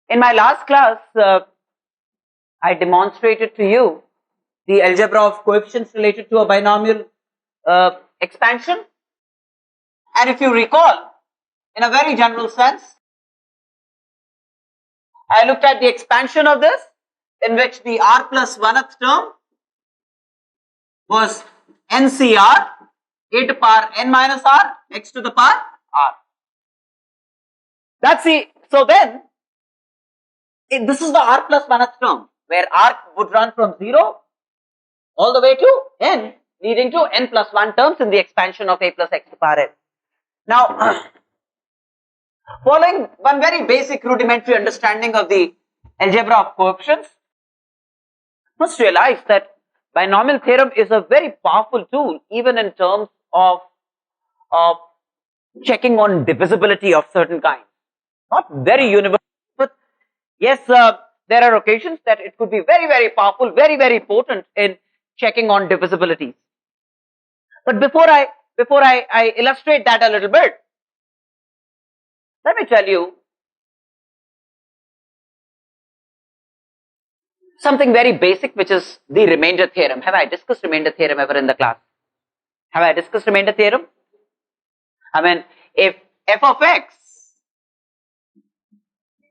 In my last class, I demonstrated to you the algebra of coefficients related to a binomial expansion. And if you recall, in a very general sense, I looked at the expansion of this, in which the r plus 1th term was NCR, a to power n minus r, x to the power r. That's the, so then, this is the r plus 1th term, where r would run from 0 all the way to n, leading to n plus 1 terms in the expansion of a plus x to the power n. Now, following one very basic rudimentary understanding of the algebra of coefficients, must realize that binomial theorem is a very powerful tool even in terms of checking on divisibility of certain kinds. Not very universal, but yes, there are occasions that it could be very, very powerful, very, very potent in checking on divisibilities. But before I illustrate that a little bit, let me tell you something very basic, which is the remainder theorem. Have I discussed remainder theorem ever in the class? Have I discussed remainder theorem? I mean, if f of x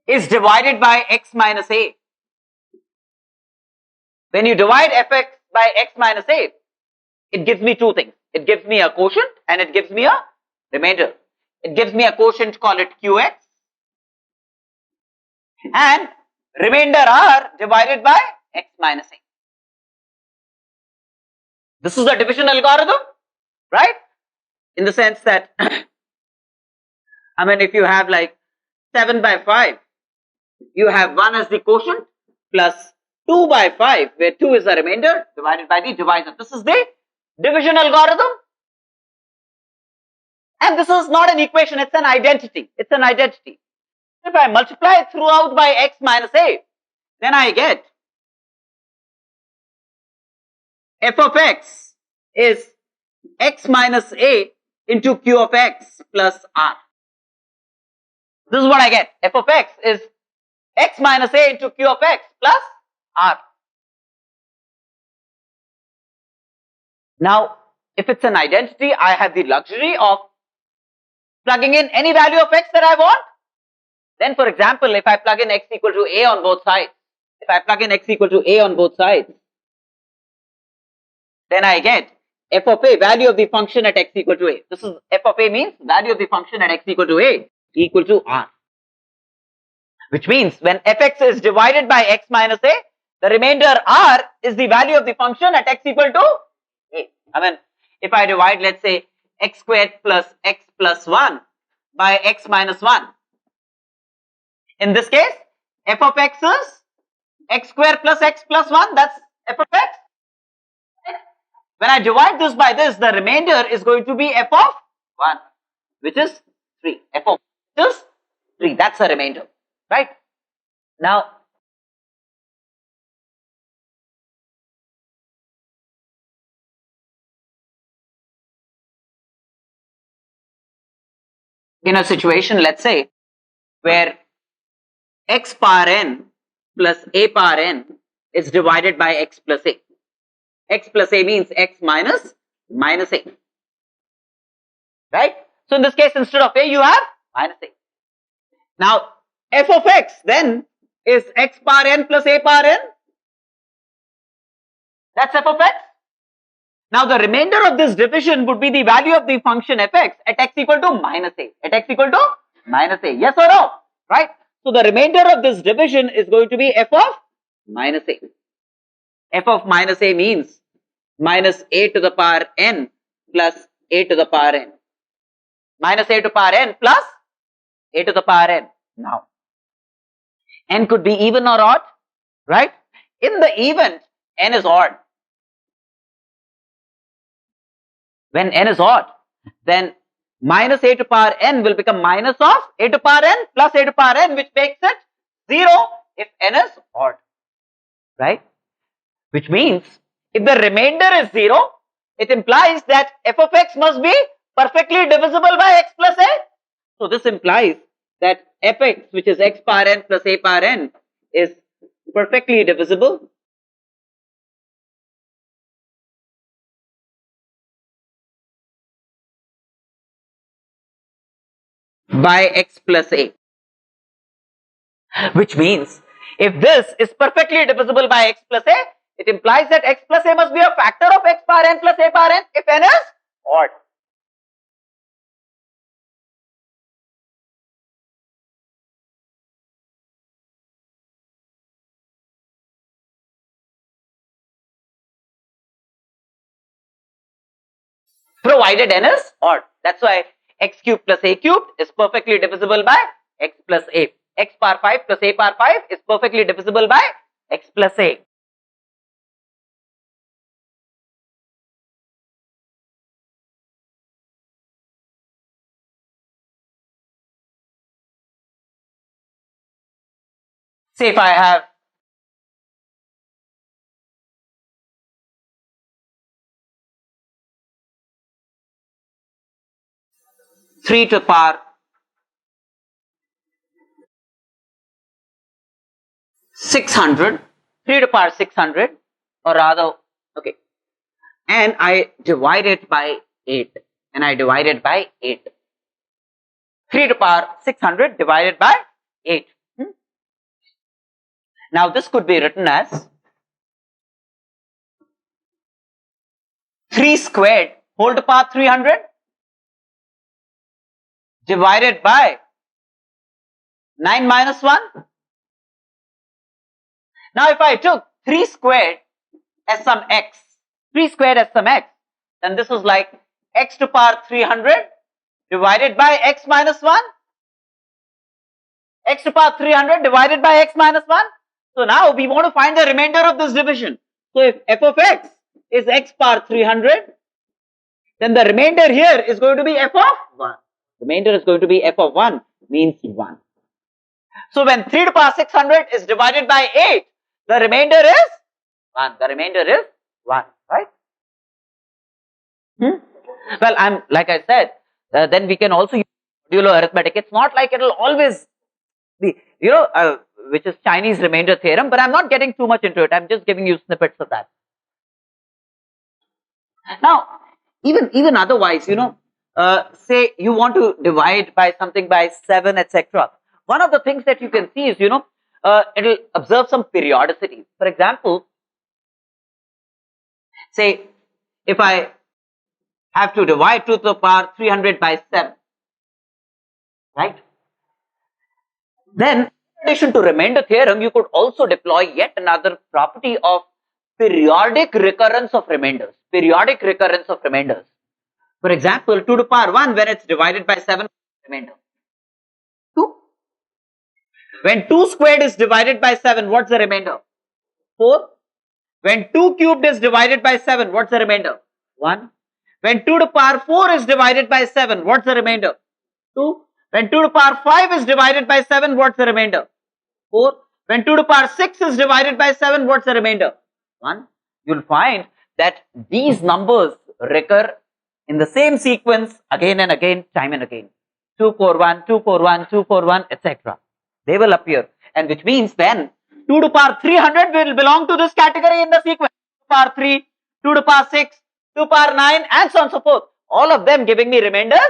is divided by x minus a, when you divide fx by x minus a, it gives me two things. It gives me a quotient and it gives me a remainder. It gives me a quotient, call it qx, and remainder r divided by x minus a. This is the division algorithm, right? In the sense that, I mean, if you have like 7 by 5, you have 1 as the quotient plus 2 by 5, where 2 is the remainder, divided by the divisor. This is the division algorithm. And this is not an equation, it's an identity. It's an identity. If I multiply it throughout by x minus a, then I get f of x is x minus a into q of x plus r. This is what I get. F of x is x minus a into q of x plus r. Now, if it's an identity, I have the luxury of plugging in any value of x that I want. Then, for example, if I plug in x equal to a on both sides, then I get f of a, value of the function at x equal to a. This is f of a means value of the function at x equal to a equal to r. Which means when fx is divided by x minus a, the remainder r is the value of the function at x equal to a. I mean, if I divide, let's say, x squared plus x plus 1 by x minus 1. In this case, f of x is x squared plus x plus 1, that's f of x. When I divide this by this, the remainder is going to be f of 1, which is 3. F of is 3, that's the remainder, right? Now, in a situation, let's say, where x power n plus a power n is divided by x plus a. X plus a means x minus a, right? So in this case, instead of a, you have minus a. Now, f of x then is x power n plus a power n. That's f of x. Now, the remainder of this division would be the value of the function fx at x equal to minus a. At x equal to minus a. Yes or no? Right? So, the remainder of this division is going to be f of minus a. F of minus a means minus a to the power n plus a to the power n. Minus a to the power n plus a to the power n. Now, n could be even or odd, right? In the event, n is odd. When n is odd, then minus a to the power n will become minus of a to the power n plus a to the power n, which makes it 0 if n is odd, right? Which means if the remainder is 0, it implies that f of x must be perfectly divisible by x plus a. So this implies that fx, which is x power n plus a power n, is perfectly divisible by x plus a. Which means if this is perfectly divisible by x plus a, it implies that x plus a must be a factor of x power n plus a power n if n is odd. Provided n is odd. That's why x cubed plus a cubed is perfectly divisible by x plus a. X power 5 plus a power 5 is perfectly divisible by x plus a. Say if I have three to the power 600, 3 to the power 600, or rather, okay, and I divide it by 8, and I divide it by 8. 3 to the power 600 divided by 8. Now this could be written as 3 squared whole to the power 300 divided by 9 minus 1. Now if I took 3 squared as some x, 3 squared as some x, then this is like x to the power 300 divided by x minus 1. X to the power 300 divided by x minus 1. So now we want to find the remainder of this division. So if f of x is x power 300, then the remainder here is going to be f of 1. Remainder is going to be f of 1, means 1. So when 3 to the power 600 is divided by 8, the remainder is 1. The remainder is 1, right? Well, like I said, then we can also use modulo arithmetic. It's not like it will always be, which is Chinese remainder theorem, but I'm not getting too much into it. I'm just giving you snippets of that. Now, even otherwise, say you want to divide by something by 7, etc. One of the things that you can see is, it'll observe some periodicity. For example, say if I have to divide 2 to the power 300 by 7, right? Then, in addition to remainder theorem, you could also deploy yet another property of periodic recurrence of remainders. Periodic recurrence of remainders. For example, 2 to the power 1, when it's divided by 7, remainder 2. When 2 squared is divided by 7, what's the remainder? 4. When 2 cubed is divided by 7, what's the remainder? 1. When 2 to the power 4 is divided by 7, what's the remainder? 2. When 2 to the power 5 is divided by 7, what's the remainder? 4. When 2 to the power 6 is divided by 7, what's the remainder? 1. You'll find that these numbers recur in the same sequence again and again, time and again. 2, 4, 1, 2, 4, 1, 2, 4, 1, etc. They will appear, and which means then 2 to the power 300 will belong to this category in the sequence. 2 to the power 3, 2 to the power 6, 2 to the power 9, and so on and so forth. All of them giving me remainders.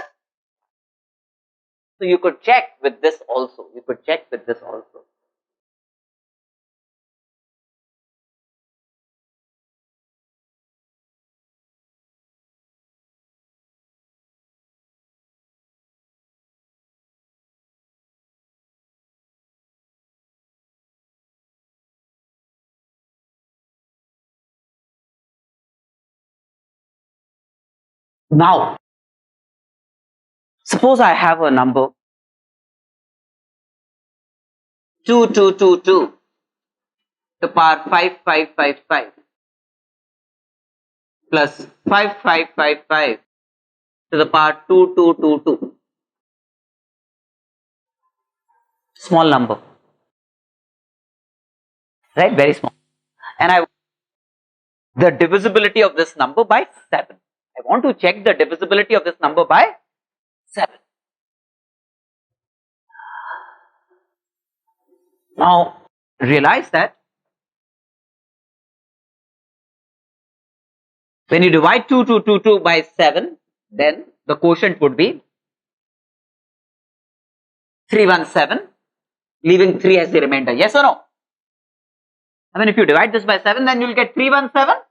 So you could check with this also. You could check with this also. Now, suppose I have a number 2222 to the power 5555 plus 5555 to the power 2222. Small number, right? Very small. And the divisibility of this number by 7. I want to check the divisibility of this number by 7. Now realize that when you divide 2 by 7, then the quotient would be 317, leaving 3 as the remainder. Yes or no? I mean, if you divide this by 7, then you will get 317,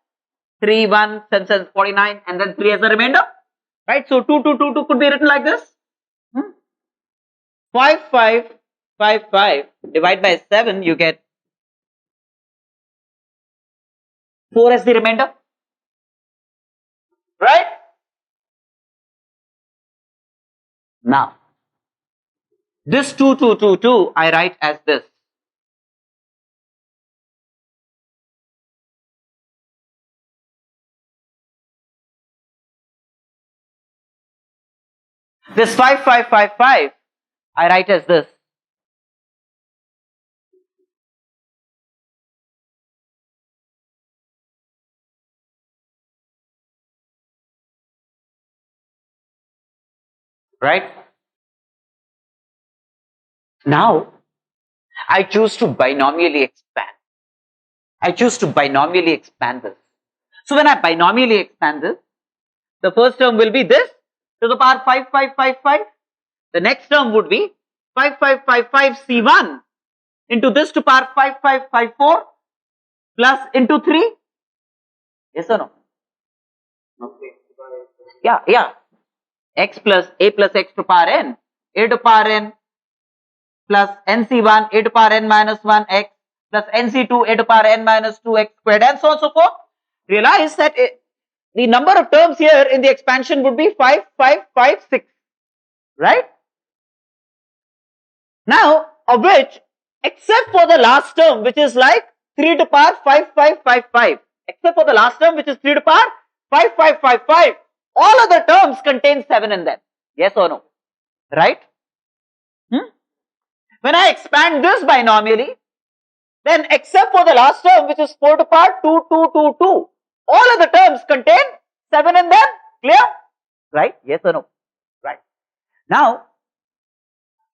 3, 1, 7, 7, 49, and then 3 as the remainder. Right? So 2 could be written like this. 5, 5, 5, 5, divide by 7, you get 4 as the remainder. Right? Now, this 2 I write as this. This 5, 5, 5, 5, I write as this. Right? Now, I choose to binomially expand. I choose to binomially expand this. So when I binomially expand this, the first term will be this to the power 5, 5, 5, 5. The next term would be 5, 5, 5, 5 C1 into this to power 5, 5, 5, 4 plus into 3. Yes or no? Okay. Yeah. X plus A plus X to power N. A to power N plus NC1 A to power N minus 1 X plus NC2 A to power N minus 2 X squared and so on and so forth. Realize that the number of terms here in the expansion would be 5, 5, 5, 6. Right? Now, of which, except for the last term, which is like 3 to power 5, 5, 5, 5. Except for the last term, which is 3 to power 5, 5, 5, 5. All other terms contain 7 in them. Yes or no? Right? When I expand this binomially, then except for the last term, which is 4 to power 2, 2, 2, 2, all other terms contain 7 in them. Clear? Right? Yes or no? Right. Now,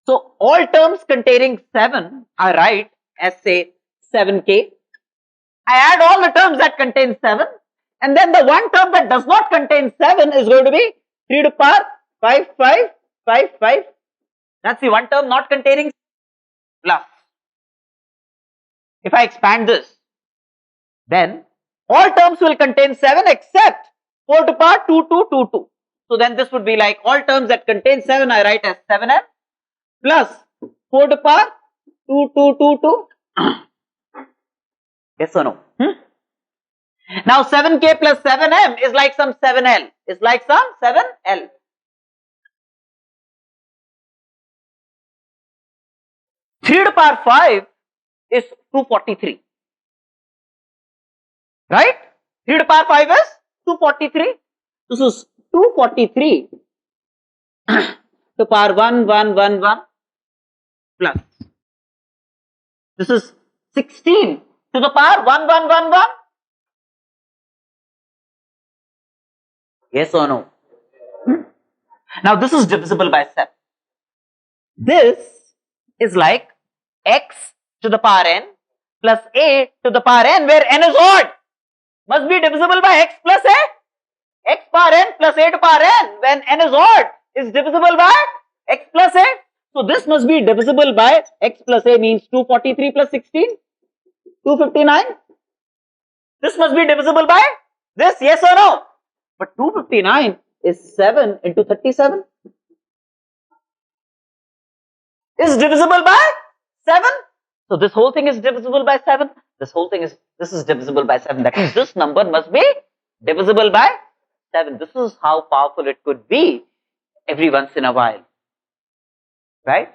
so all terms containing 7 I write as say 7k. I add all the terms that contain 7, and then the one term that does not contain 7 is going to be 3 to power 5, 5, 5, 5. That's the one term not containing plus. If I expand this, then all terms will contain 7 except 4 to power 2, 2, 2, 2. So then this would be like all terms that contain 7 I write as 7m plus 4 to power 2, 2, 2, 2. Yes or no? Now 7k plus 7m is like some 7l. Is like some 7l. Three to power 5 is 243. Right? 3 to power 5 is 243. This is 243 to power 1, 1, 1, 1 plus. This is 16 to the power 1, 1, 1, 1. Yes or no? Now this is divisible by 7. This is like x to the power n plus a to the power n, where n is odd. Must be divisible by x plus a. X power n plus a to power n, when n is odd, is divisible by x plus a. So this must be divisible by x plus a, means 243 plus 16, 259. This must be divisible by this, yes or no? But 259 is 7 into 37. Is divisible by 7. So this whole thing is divisible by 7. This is divisible by 7. That means this number must be divisible by 7. This is how powerful it could be every once in a while. Right?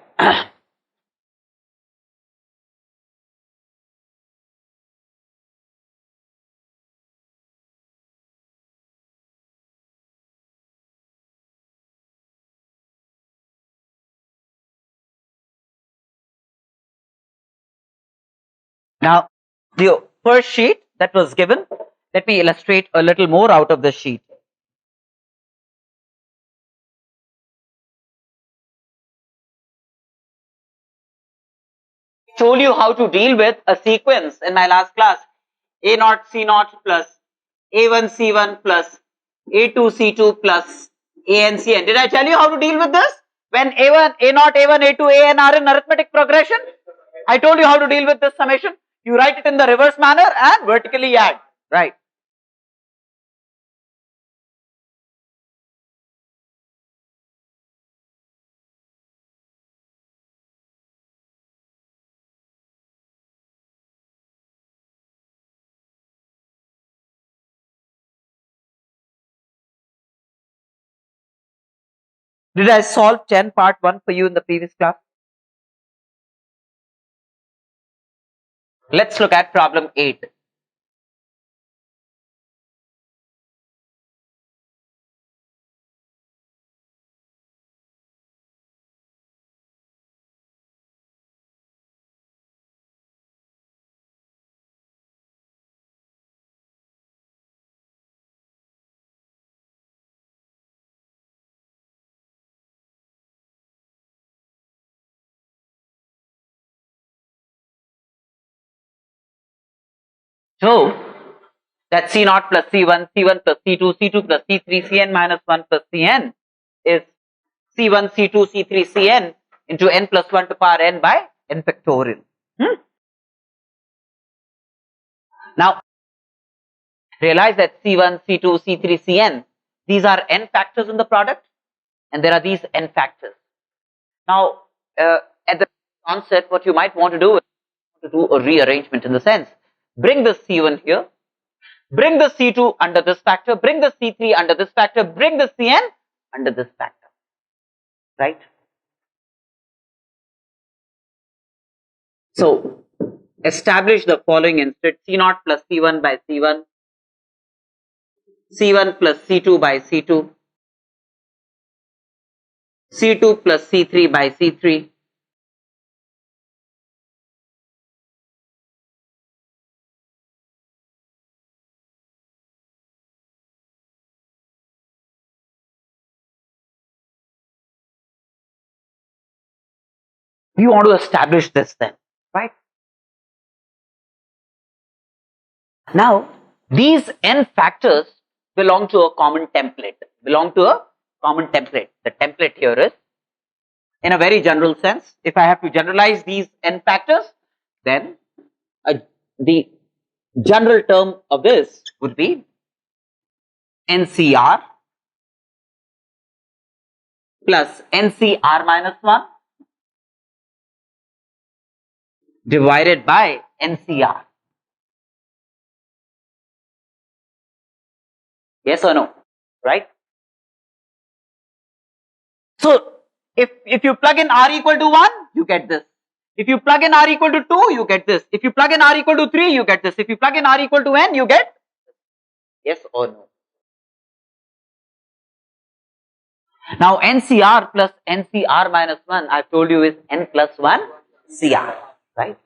Now, the first sheet that was given, let me illustrate a little more out of the sheet. told you how to deal with a sequence in my last class. A naught C naught plus A1 C1 plus A2 C2 plus AN Cn. Did I tell you how to deal with this? When A1, A naught, A1, A2, AN are in arithmetic progression, I told you how to deal with this summation. You write it in the reverse manner and vertically add. Right. Did I solve 10 part 1 for you in the previous class? Let's look at problem 8. So, that C naught plus C1, C1 plus C2, C2 plus C3, Cn minus 1 plus Cn is C1, C2, C3, Cn into n plus 1 to power n by n factorial. Now, realize that C1, C2, C3, Cn, these are n factors in the product and there are these n factors. Now, at the onset, what you might want to do is to do a rearrangement in the sense, bring the C1 here, bring the C2 under this factor, bring the C3 under this factor, bring the Cn under this factor, right? So, establish the following instead: C0 plus C1 by C1, C1 plus C2 by C2, C2 plus C3 by C3, you want to establish this then, right? Now, these n factors belong to a common template, The template here is, in a very general sense, if I have to generalize these n factors, then the general term of this would be NCR plus NCR minus 1 divided by NCR. Yes or no? Right? So, if you plug in R equal to 1, you get this. If you plug in R equal to 2, you get this. If you plug in R equal to 3, you get this. If you plug in R equal to n, you get yes or no. Now, NCR plus NCR minus 1, I've told you is n plus 1 CR, right?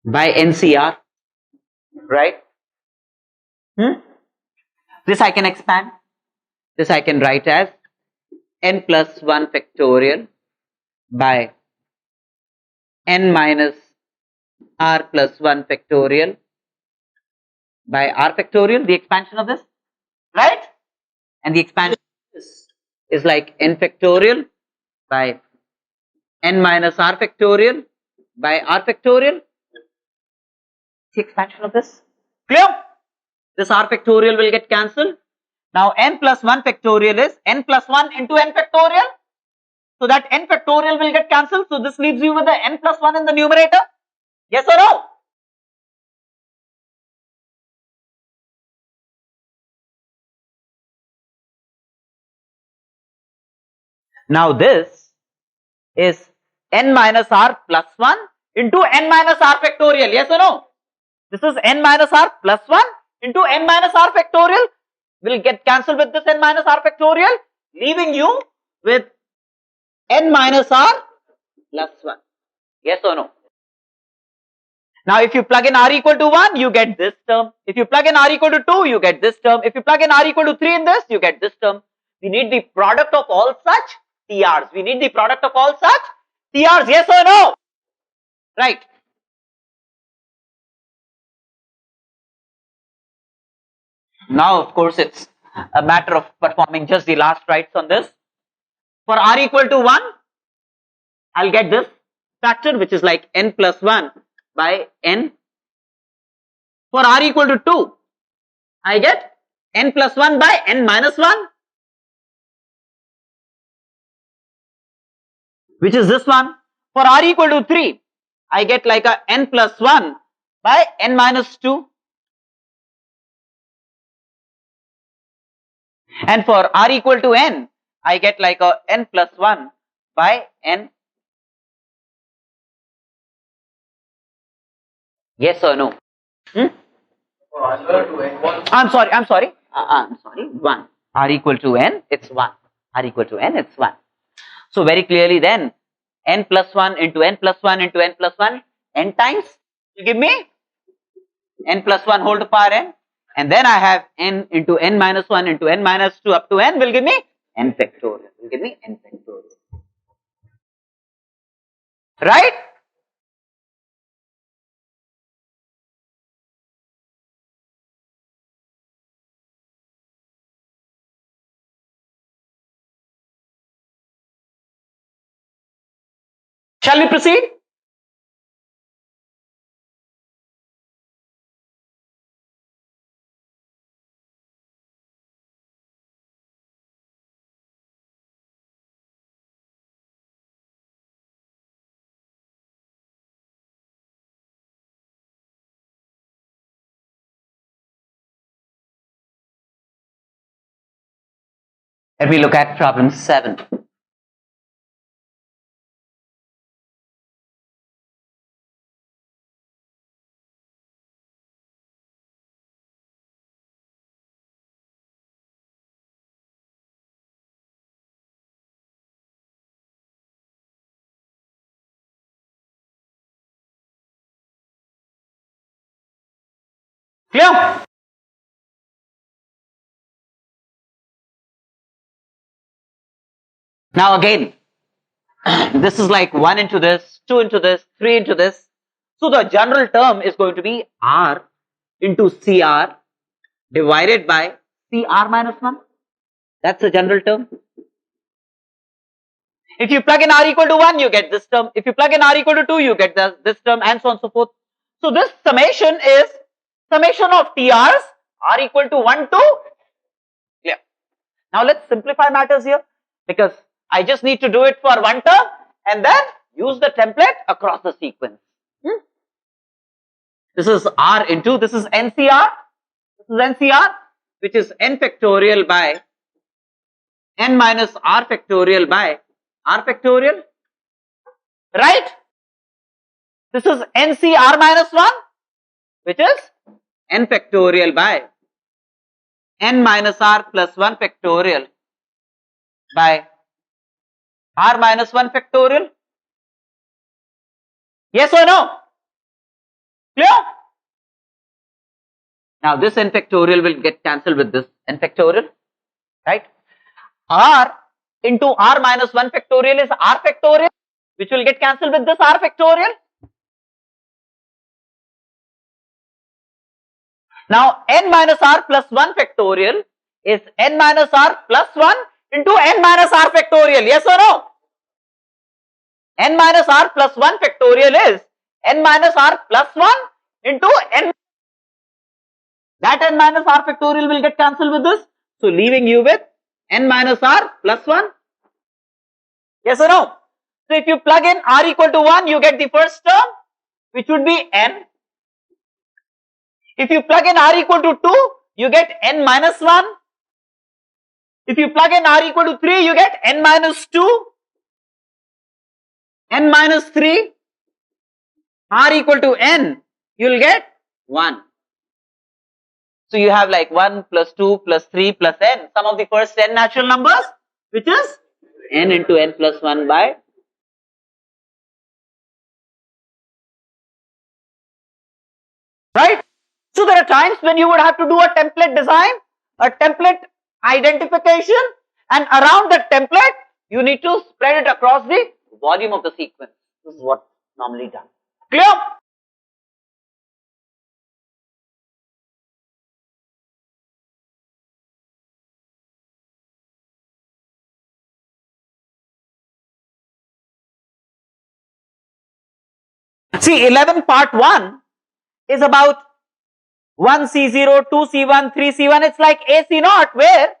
By NCR, right? This I can expand. This I can write as n plus 1 factorial by n minus r plus 1 factorial by r factorial, the expansion of this, right? And the expansion is like n factorial by n minus r factorial by r factorial. The expansion of this. Clear? This r factorial will get cancelled. Now n plus 1 factorial is n plus 1 into n factorial. So that n factorial will get cancelled. So this leaves you with the n plus 1 in the numerator. Yes or no? Now this is n minus r plus 1 into n minus r factorial. Yes or no? This is n minus r plus 1 into n minus r factorial. Will get cancelled with this n minus r factorial, leaving you with n minus r plus 1. Yes or no? Now if you plug in r equal to 1, you get this term. If you plug in r equal to 2, you get this term. If you plug in r equal to 3 in this, you get this term. We need the product of all such TRs. We need the product of all such TRs, yes or no? Right. Now, of course, it's a matter of performing just the last rites on this. For r equal to 1, I'll get this factor, which is like n plus 1 by n. For r equal to 2, I get n plus 1 by n minus 1, which is this one. For r equal to 3, I get like a n plus 1 by n minus 2. And for r equal to n, I get like a n plus 1 by n. Yes or no? I'm sorry. 1. R equal to n, it's 1. R equal to n, it's 1. So very clearly then, n plus 1 into n plus 1 into n plus 1, n times, you give me n plus 1 whole to power n. And then I have n into n minus 1 into n minus 2 up to n will give me n factorial. Will give me n factorial. Right? Shall we proceed? Let me look at problem 7. Clear? Now again, this is like 1 into this, 2 into this, 3 into this. So the general term is going to be R into CR divided by CR minus 1. That's the general term. If you plug in R equal to 1, you get this term. If you plug in R equal to 2, you get this term, and so on and so forth. So this summation is summation of TRs R equal to 1 to clear. Now let's simplify matters here, because I just need to do it for one term and then use the template across the sequence. This is R into, this is NCR, which is n factorial by n minus R factorial by R factorial, right? This is NCR minus 1, which is n factorial by n minus R plus 1 factorial by R minus 1 factorial. Yes or no? Clear? Now this n factorial will get cancelled with this n factorial, right? R into R minus 1 factorial is R factorial, which will get cancelled with this R factorial. Now n minus R plus 1 factorial is n minus R plus 1 into n minus R factorial. Yes or no? N minus R plus 1 factorial is n minus R plus 1 into n. That n minus R factorial will get cancelled with this. So leaving you with n minus R plus 1. Yes or no? So if you plug in R equal to 1, you get the first term, which would be n. If you plug in R equal to 2, you get n minus 1. If you plug in R equal to 3, you get n minus 2, n minus 3, R equal to n, you will get 1. So you have like 1 plus 2 plus 3 plus n, some of the first n natural numbers, which is n into n plus 1 by right? So there are times when you would have to do a template design, a template identification, and around that template, you need to spread it across the volume of the sequence. This is what normally done. Clear? See, 11 part 1 is about 1C0, 2C1, 3C1. It's like AC0, where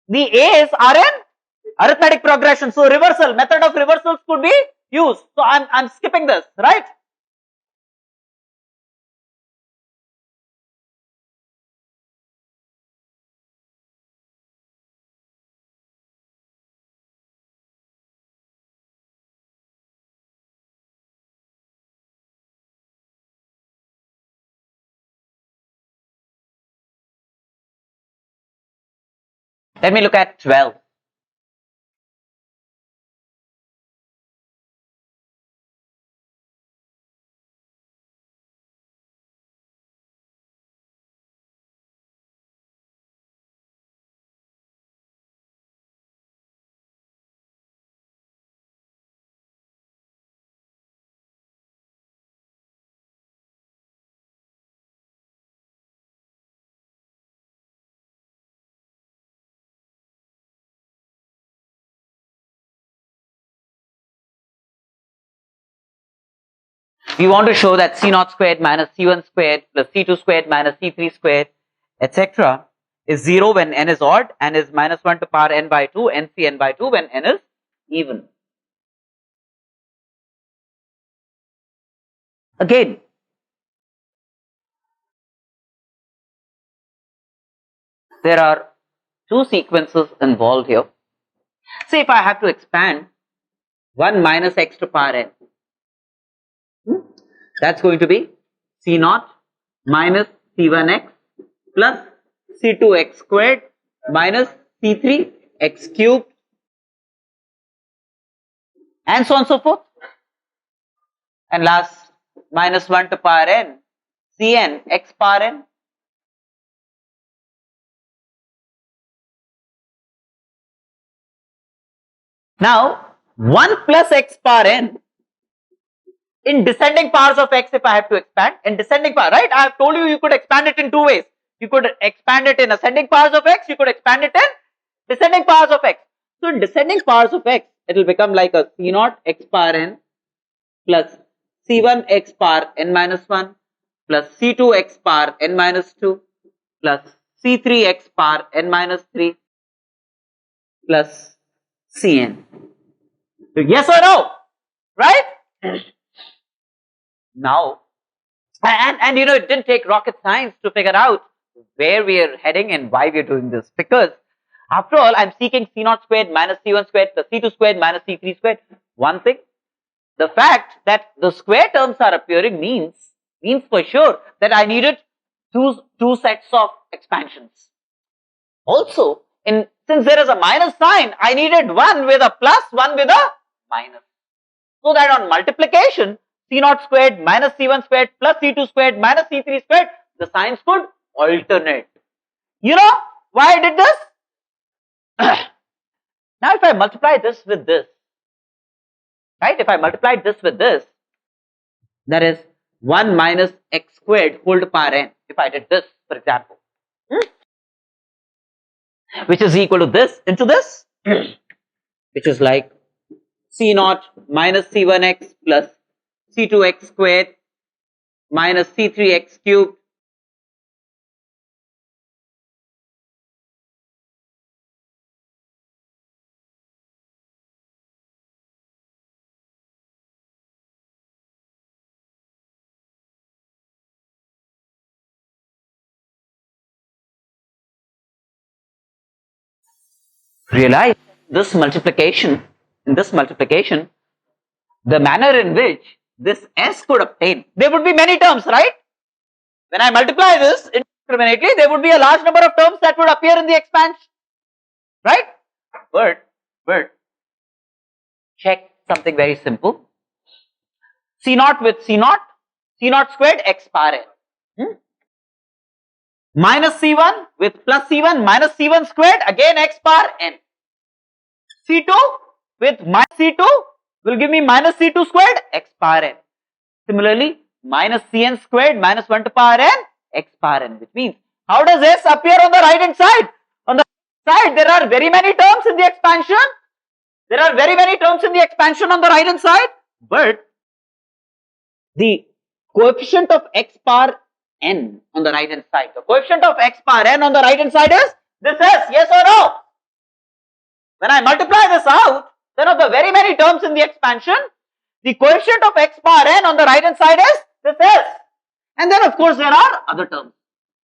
the A's are in arithmetic progression. So reversal, method of reversals could be used. So I'm skipping this, right? Let me look at 12. We want to show that C0 squared minus C1 squared plus C2 squared minus C3 squared, etc. is 0 when n is odd and is minus 1 to power n by 2, ncn by 2 when n is even. Again, there are two sequences involved here. Say if I have to expand 1 minus x to power n, that's going to be C0 minus C1x plus C2x squared minus C3x cubed, and so on and so forth. And last, minus 1 to power n, Cn x power n. Now, 1 plus x power n in descending powers of x, if I have to expand in descending power, right? I have told you could expand it in two ways. You could expand it in ascending powers of x, you could expand it in descending powers of x. So in descending powers of x, it will become like a C0 x power n plus C1 x power n minus 1 plus C2 x power n minus 2 plus C3 x power n minus 3 plus Cn. Yes or no? Right? Now, and you know, it didn't take rocket science to figure out where we are heading and why we are doing this, because after all, I'm seeking C0 squared minus C1 squared plus C2 squared minus C3 squared. One thing, the fact that the square terms are appearing means for sure that I needed two sets of expansions. Also, since there is a minus sign, I needed one with a plus, one with a minus, so that on multiplication, C0 squared minus C1 squared plus C2 squared minus C3 squared, the signs could alternate. You know why I did this? Now if I multiply this with this, right, if I multiply this with this, that is 1 minus x squared whole to power n, if I did this, for example, which is equal to this into this, which is like C0 minus C1x plus C2x squared minus C3x cubed realize this multiplication, the manner in which this s could obtain, there would be many terms, right? When I multiply this indiscriminately, there would be a large number of terms that would appear in the expansion, right? But check something very simple. C0 with C0 squared x power n. Minus C1 with plus C1 minus C1 squared, again x bar n. C2 with minus C2 will give me minus C2 squared, x bar n. Similarly, minus Cn squared minus 1 to power n, x bar n, which means, how does S appear on the right hand side? On the side, there are very many terms in the expansion. There are very many terms in the expansion on the right hand side, but the coefficient of x bar n on the right hand side. The coefficient of x bar n on the right hand side is this S, yes or no? When I multiply this out, then of the very many terms in the expansion, the coefficient of x bar n on the right hand side is this S. And then of course there are other terms.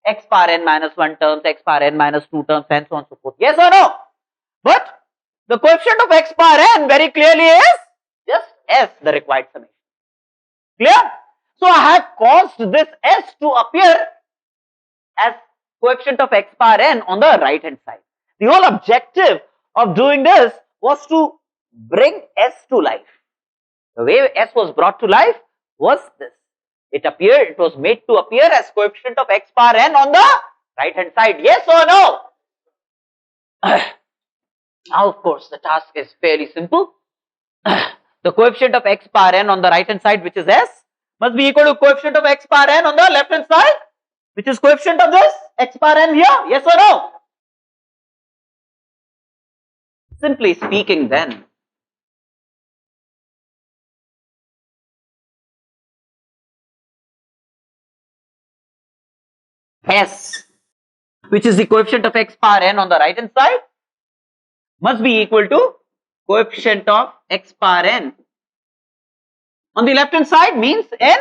X bar n minus 1 terms, x bar n minus 2 terms, and so on and so forth. Yes or no? But the coefficient of x bar n very clearly is just S, the required summation. Clear? So I have caused this S to appear as coefficient of x bar n on the right hand side. The whole objective of doing this was to bring S to life. The way S was brought to life was this. It was made to appear as coefficient of x bar n on the right hand side. Yes or no? Now, of course, the task is fairly simple. The coefficient of x bar n on the right hand side, which is S, must be equal to coefficient of x bar n on the left hand side, which is coefficient of this x bar n here. Yes or no? Simply speaking then, S, which is the coefficient of x bar n on the right hand side, must be equal to coefficient of x bar n on the left hand side, means n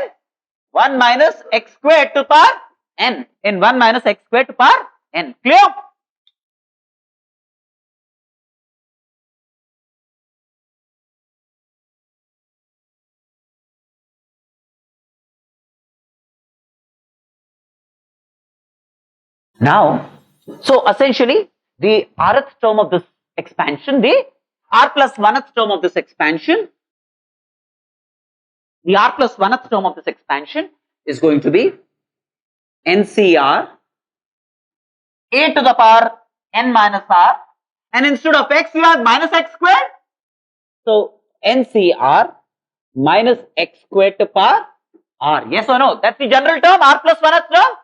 1 minus x squared to power n, in 1 minus x squared to power n. Clear? Now, so essentially the rth term of this expansion, the r plus 1th term of this expansion, the r plus 1th term of this expansion is going to be NCR a to the power n minus r, and instead of x you have minus x squared. So NCR minus x squared to power r. Yes or no? That's the general term, r plus 1th term.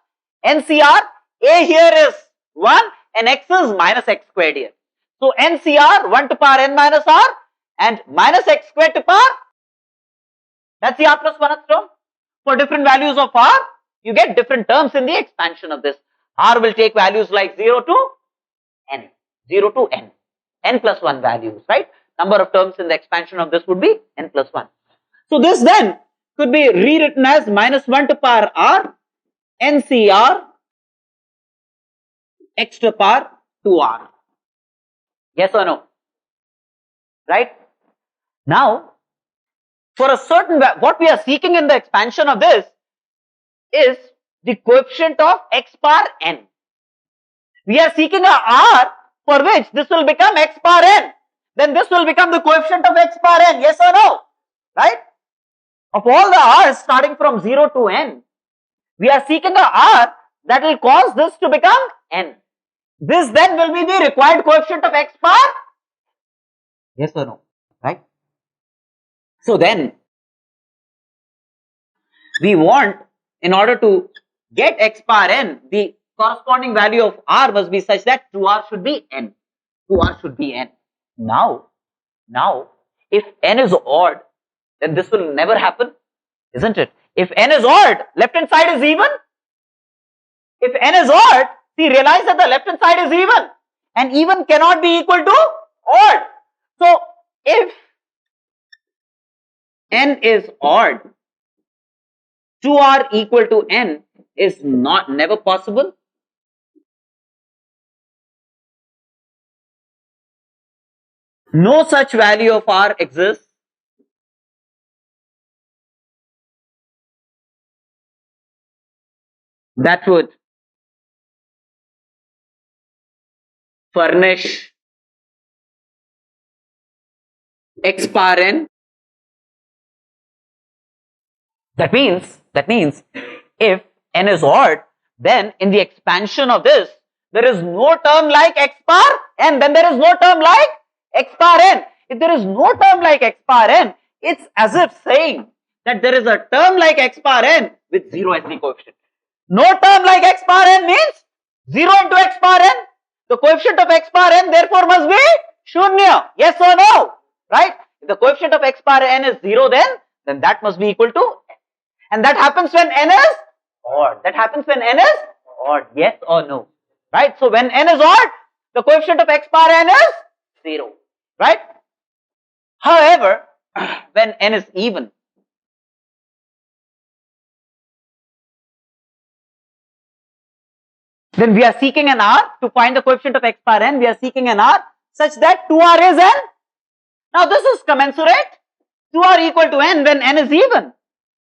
NCR, a here is 1 and x is minus x squared here. So NCR 1 to power n minus r and minus x squared to power. That's the r plus 1th term. For different values of r, you get different terms in the expansion of this. R will take values like 0 to n, 0 to n, n plus 1 values, right? Number of terms in the expansion of this would be n plus 1. So this then could be rewritten as minus 1 to power r NCR x to the power 2r. Yes or no? Right? Now, for a certain, what we are seeking in the expansion of this is the coefficient of x bar n. We are seeking a r for which this will become x bar n. Then this will become the coefficient of x bar n. Yes or no? Right? Of all the r's starting from 0 to n, we are seeking a r that will cause this to become n. This then will be the required coefficient of x bar. Yes or no? Right? So then, we want, in order to get x bar n, the corresponding value of r must be such that 2r should be n. 2r should be n. Now, if n is odd, then this will never happen, isn't it? If n is odd, left hand side is even. If n is odd, see, realize that the left hand side is even, and even cannot be equal to odd. So, if n is odd, 2r equal to n is never possible. No such value of r exists. That would furnish x bar n. That means if n is odd, then in the expansion of this, there is no term like x bar n, then there is no term like x bar n. If there is no term like x bar n, it's as if saying that there is a term like x bar n with 0 as the coefficient. No term like x bar n means 0 into x bar n. The coefficient of x bar n therefore must be shunya. Yes or no? Right? If the coefficient of x bar n is 0, then that must be equal to n. And that happens when n is odd. That happens when n is odd. Yes or no? Right? So when n is odd, the coefficient of x bar n is 0. Right? However, when n is even, then we are seeking an R to find the coefficient of x bar n. We are seeking an R such that 2R is n. Now this is commensurate. 2R equal to n when n is even.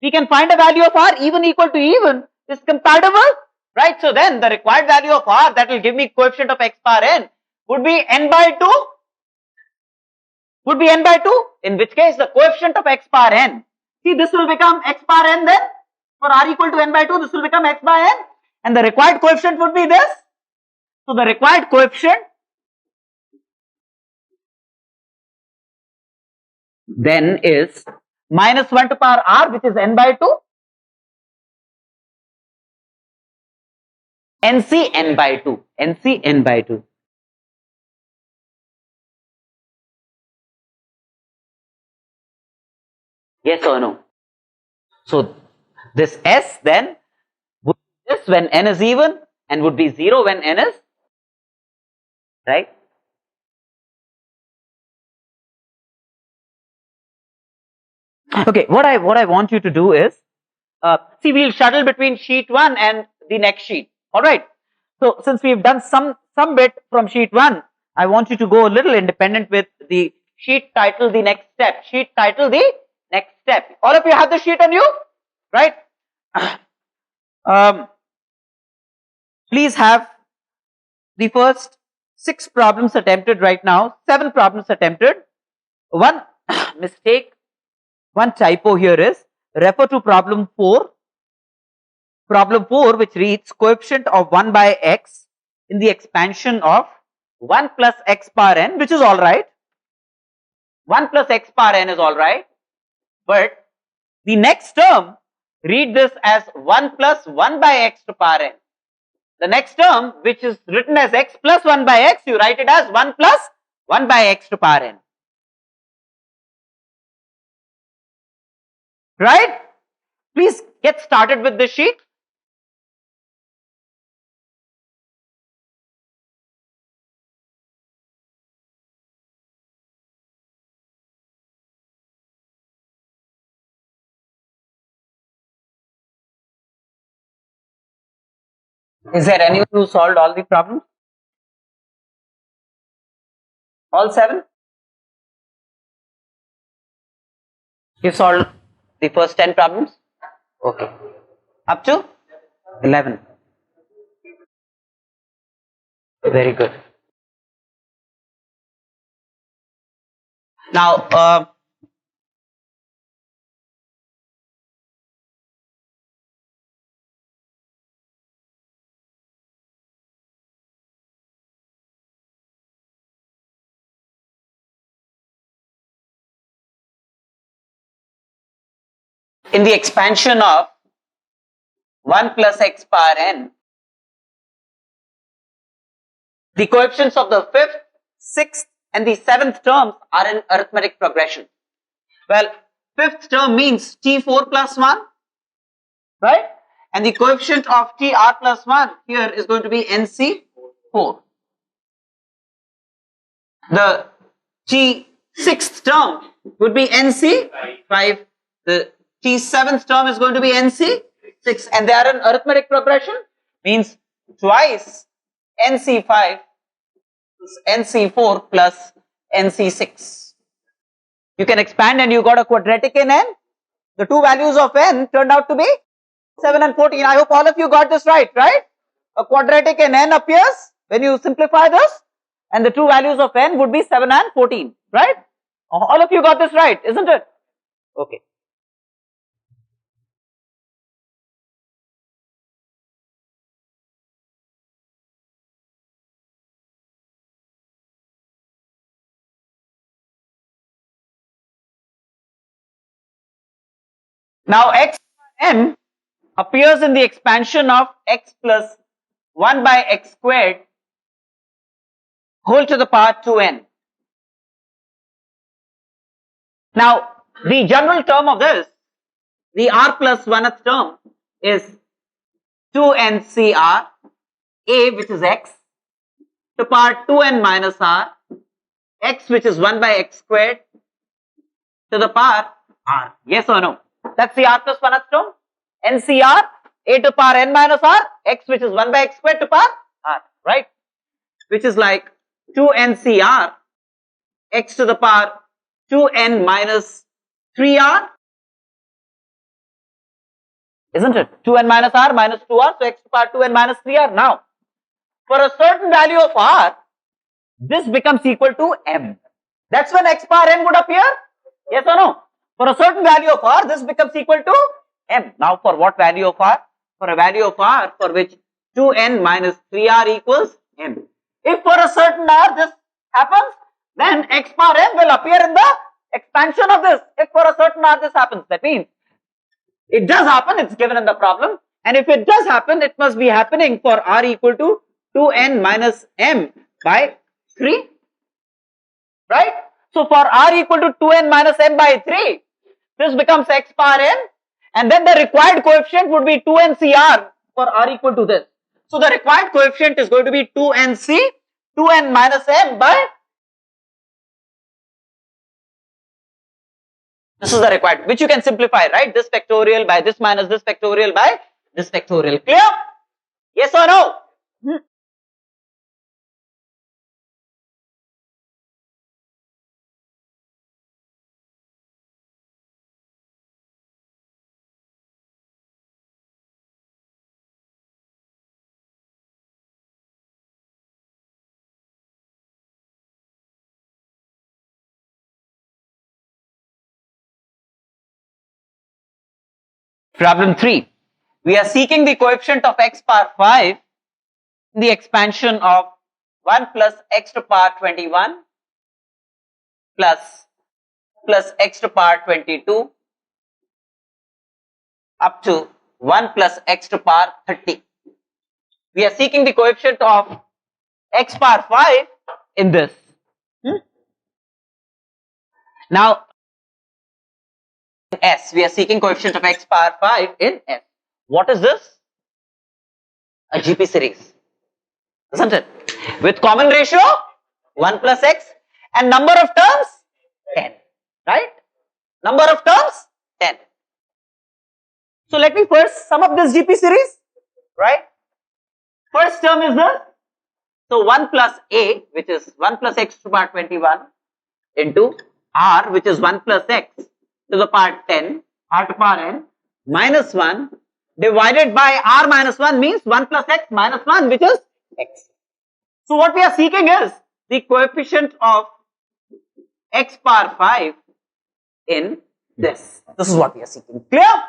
We can find a value of R even equal to even is compatible, right? So then the required value of R that will give me coefficient of x bar n would be n by 2. Would be n by 2. In which case the coefficient of x bar n. See, this will become x bar n then. For R equal to n by 2, this will become x by n. And the required coefficient would be this. So the required coefficient then is minus 1 to power r, which is n by 2, nc n by 2, nc n by 2. Yes or no? So this s then would be this when n is even and would be 0 when n is, right? Okay, what I want you to do is, see, we'll shuttle between sheet 1 and the next sheet. All right. So since we've done some bit from sheet 1, I want you to go a little independent with the sheet title, the next step. Sheet title, the next step. All of you have the sheet on you, right? Please have the first 6 problems attempted right now. 7 problems attempted. One mistake. One typo here is, refer to problem 4. Problem 4, which reads coefficient of 1 by x in the expansion of 1 plus x bar n, which is alright. 1 plus x bar n is alright. But the next term, read this as 1 plus 1 by x to power n. The next term, which is written as x plus 1 by x, you write it as 1 plus 1 by x to power n. Right? Please get started with this sheet. Is there anyone who solved all the problems? All 7? You solved the first 10 problems? Okay. Up to 11. Very good. Now, in the expansion of 1 plus x power n, the coefficients of the 5th, 6th and the 7th terms are in arithmetic progression. Well, 5th term means t4 plus 1, right? And the coefficient of tr plus 1 here is going to be nc4. The t6th term would be nc5. The t7th term is going to be nc6, and they are in arithmetic progression, means twice nc5 is nc4 plus nc6. You can expand and you got a quadratic in n. The two values of n turned out to be 7 and 14. I hope all of you got this right? A quadratic in n appears when you simplify this, and the two values of n would be 7 and 14, right? All of you got this right, isn't it? Okay. Now x m appears in the expansion of x plus 1 by x squared whole to the power 2n. Now, the general term of this, the r plus 1th term is 2ncr, a which is x, to power 2n minus r, x which is 1 by x squared to the power r. Yes or no? That's the r plus 1th term. ncr, a to power n minus r, x which is 1 by x squared to power r, right? Which is like 2ncr, x to the power 2n minus 3r, isn't it? 2n minus r minus 2r, so x to the power 2n minus 3r. Now, for a certain value of r, this becomes equal to m. That's when x power n would appear. Yes or no? For a certain value of r, this becomes equal to m. Now, for what value of r? For a value of r for which 2n minus 3r equals m. If for a certain r this happens, then x power m will appear in the expansion of this. If for a certain r this happens, that means it does happen, it's given in the problem. And if it does happen, it must be happening for r equal to 2n minus m by 3. Right? So for r equal to 2n minus m by 3, this becomes x power n, and then the required coefficient would be 2ncr for r equal to this. So the required coefficient is going to be 2nc, 2n minus m by, this is the required, which you can simplify, right? This factorial by this minus this factorial by this factorial. Clear? Yes or no? Problem 3. We are seeking the coefficient of x power 5 in the expansion of 1 plus x to power 21 plus x to power 22 up to 1 plus x to power 30. We are seeking the coefficient of x power 5 in this. Now, in S, we are seeking coefficient of x power 5 in S. What is this? A GP series, isn't it? With common ratio 1 plus x and number of terms 10, right? Number of terms 10. So let me first sum up this GP series, right? First term is this. So 1 plus a, which is 1 plus x to the power 21 into r, which is 1 plus x to the power 10, r to power n, minus 1 divided by r minus 1 means 1 plus x minus 1, which is x. So what we are seeking is the coefficient of x power 5 in this. This is what we are seeking. Clear?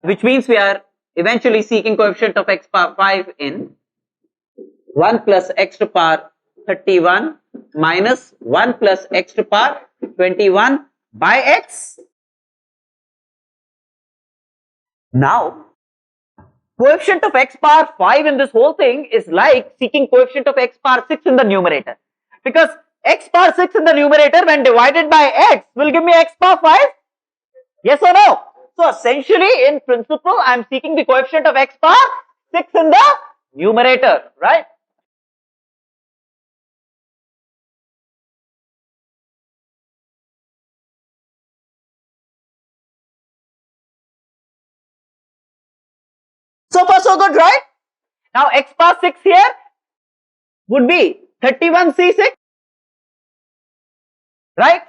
Which means we are eventually seeking coefficient of x power 5 in 1 plus x to power 31 minus 1 plus x to power 21 by x. Now, coefficient of x power 5 in this whole thing is like seeking coefficient of x power 6 in the numerator. Because x power 6 in the numerator when divided by x will give me x power 5. Yes or no? So essentially in principle I am seeking the coefficient of x power 6 in the numerator, right? So far so good, right? Now x power 6 here would be 31c6, right?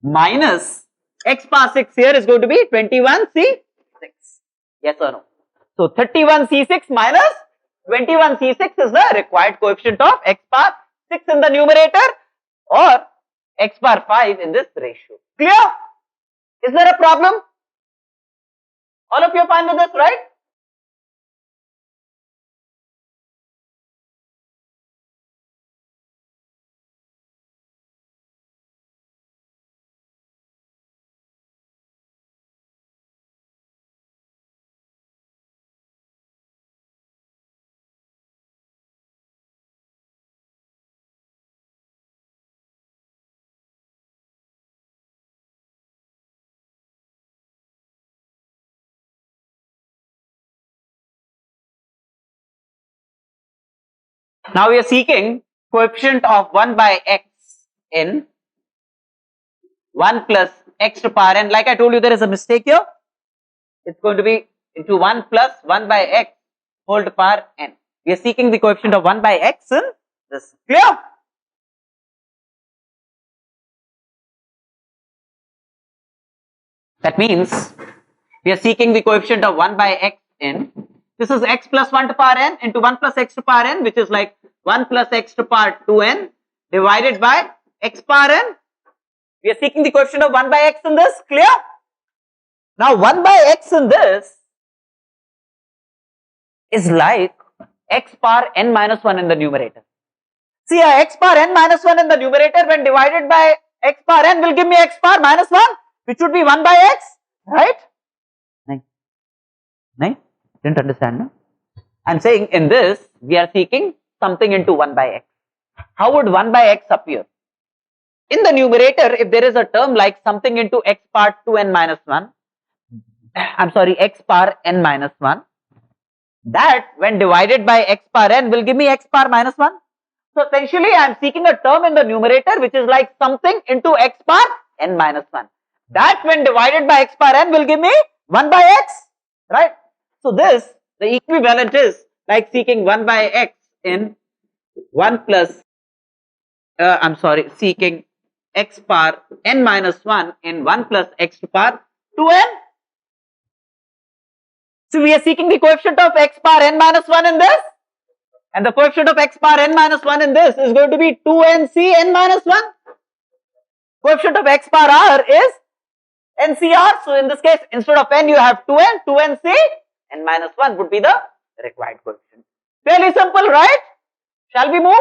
Minus x power 6 here is going to be 21c6. Yes or no? So 31c6 minus 21c6 is the required coefficient of x power 6 in the numerator or x power 5 in this ratio. Clear? Is there a problem? All of you are fine with this, right? Now we are seeking coefficient of 1 by x in 1 plus x to power n. Like I told you, there is a mistake here. It's going to be into 1 plus 1 by x whole to power n. We are seeking the coefficient of 1 by x in this. Clear? That means we are seeking the coefficient of 1 by x in, this is x plus 1 to power n into 1 plus x to power n, which is like 1 plus x to power 2n divided by x power n. We are seeking the coefficient of 1 by x in this. Clear? Now 1 by x in this is like x power n minus 1 in the numerator. See, x power n minus 1 in the numerator when divided by x power n will give me x power minus 1, which would be 1 by x, right? No? Didn't understand, no? I'm saying in this, we are seeking something into 1 by x. How would 1 by x appear? In the numerator, if there is a term like something into x power 2n minus 1, x power n minus 1, that when divided by x power n will give me x power minus 1. So essentially, I am seeking a term in the numerator which is like something into x power n minus 1. That when divided by x power n will give me 1 by x, right? So this, the equivalent is like seeking 1 by x in 1 plus, seeking x power n minus 1 in 1 plus x to power 2n. So we are seeking the coefficient of x power n minus 1 in this, and the coefficient of x power n minus 1 in this is going to be 2nc n minus 1. Coefficient of x power r is ncr. So in this case, instead of n, you have 2n, 2nc, n minus 1 would be the required coefficient. Fairly simple, right? Shall we move?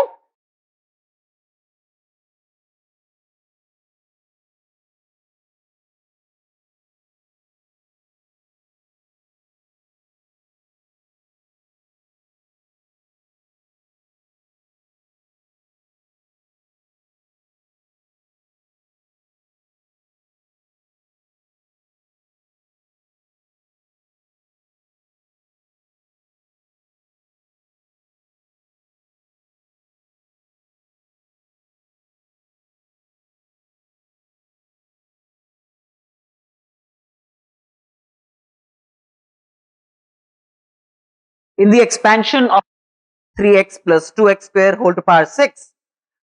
In the expansion of 3x plus 2x square whole to power 6,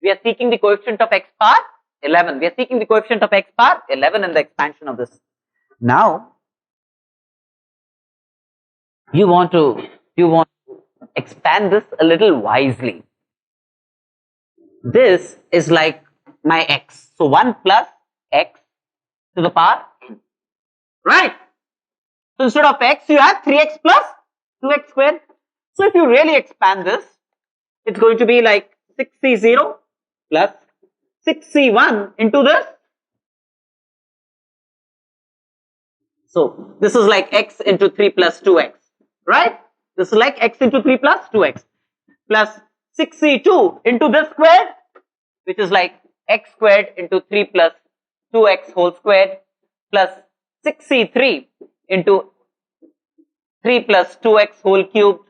we are seeking the coefficient of x power 11. We are seeking the coefficient of x power 11 in the expansion of this. Now, you want to expand this a little wisely. This is like my x. So 1 plus x to the power n. Right? So instead of x, you have 3x plus 2x squared. So if you really expand this, it's going to be like 6c0 plus 6c1 into this. So this is like x into 3 plus 2x, right? This is like x into 3 plus 2x plus 6c2 into this squared, which is like x squared into 3 plus 2x whole squared plus 6c3 into 3 plus 2x whole cubed.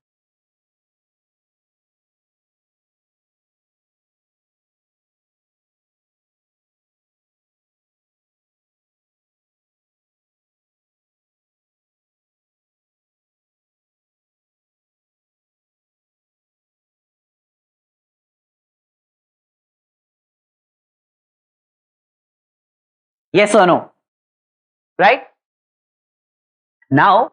Yes or no? Right? Now,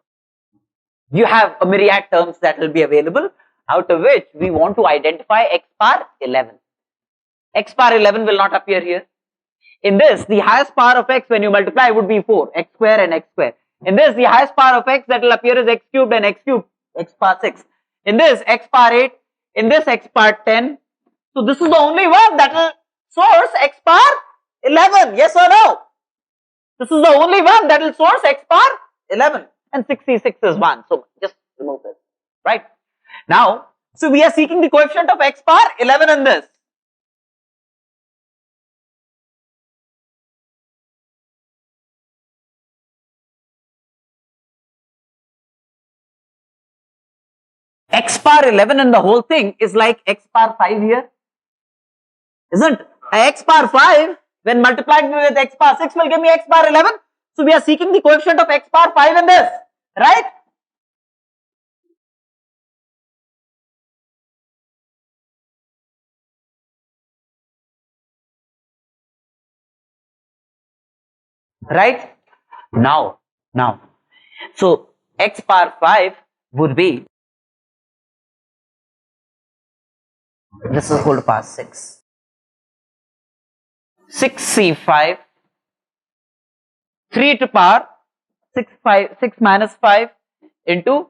you have a myriad terms that will be available, out of which we want to identify x power 11. X power 11 will not appear here. In this, the highest power of x when you multiply would be 4, x square and x square. In this, the highest power of x that will appear is x cubed and x cubed, x power 6. In this, x power 8. In this, x power 10. So this is the only one that will source x power 11. Yes or no? This is the only one that will source x power 11. And 66 is 1. So just remove this. Right? Now, so we are seeking the coefficient of x power 11 in this. x bar 11 in the whole thing is like x bar 5 here, isn't it? X bar 5 when multiplied with x bar 6 will give me x bar 11. So we are seeking the coefficient of x bar 5 in this, right? Right? Now, so x bar 5 would be, this is whole to power 6. 6c5, 3 to power 6 minus 5 into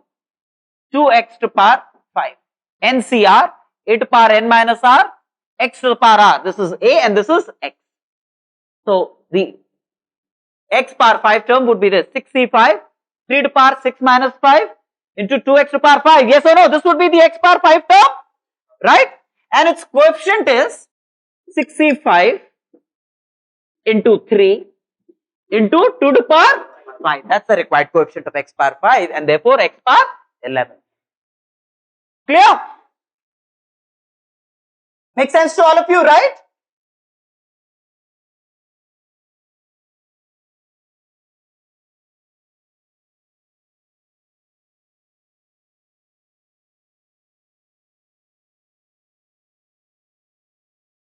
2x to power 5. NCR, a to power n minus r, x to the power r. This is a and this is x. So the x power 5 term would be this 6c5, 3 to power 6 minus 5 into 2x to power 5. Yes or no? This would be the x power 5 term, right? And its coefficient is 6c5 into 3 into 2 to power 5. That's the required coefficient of x power 5 and therefore x power 11. Clear? Makes sense to all of you, right?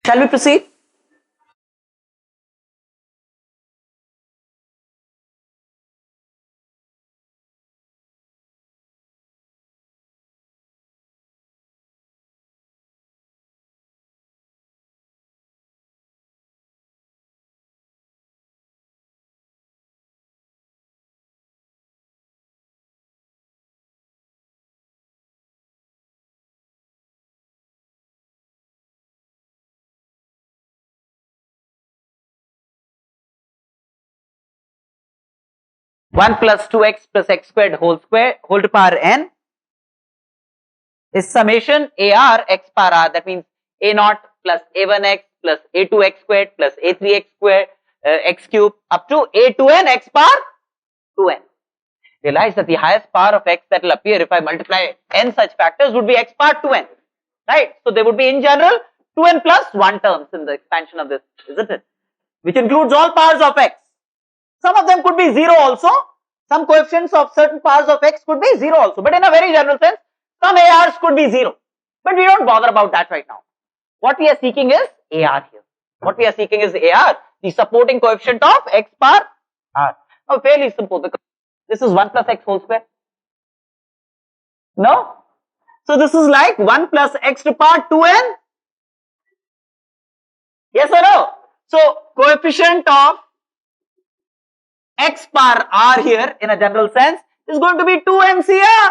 Shall we proceed? One plus 2x plus x squared whole to power n is summation AR x power r. That means a naught plus a1x plus a2x squared plus a3x squared x cube up to a2n x power 2n. Realize that the highest power of x that will appear if I multiply n such factors would be x power 2n, right? So there would be in general 2n plus 1 terms in the expansion of this, isn't it? Which includes all powers of x. Some of them could be 0 also. Some coefficients of certain powers of x could be 0 also. But in a very general sense, some ARs could be 0. But we don't bother about that right now. What we are seeking is AR here. What we are seeking is AR, the supporting coefficient of x power r. Now fairly simple because this is 1 plus x whole square. No? So this is like 1 plus x to power 2n. Yes or no? So coefficient of x power r here in a general sense is going to be 2ncr.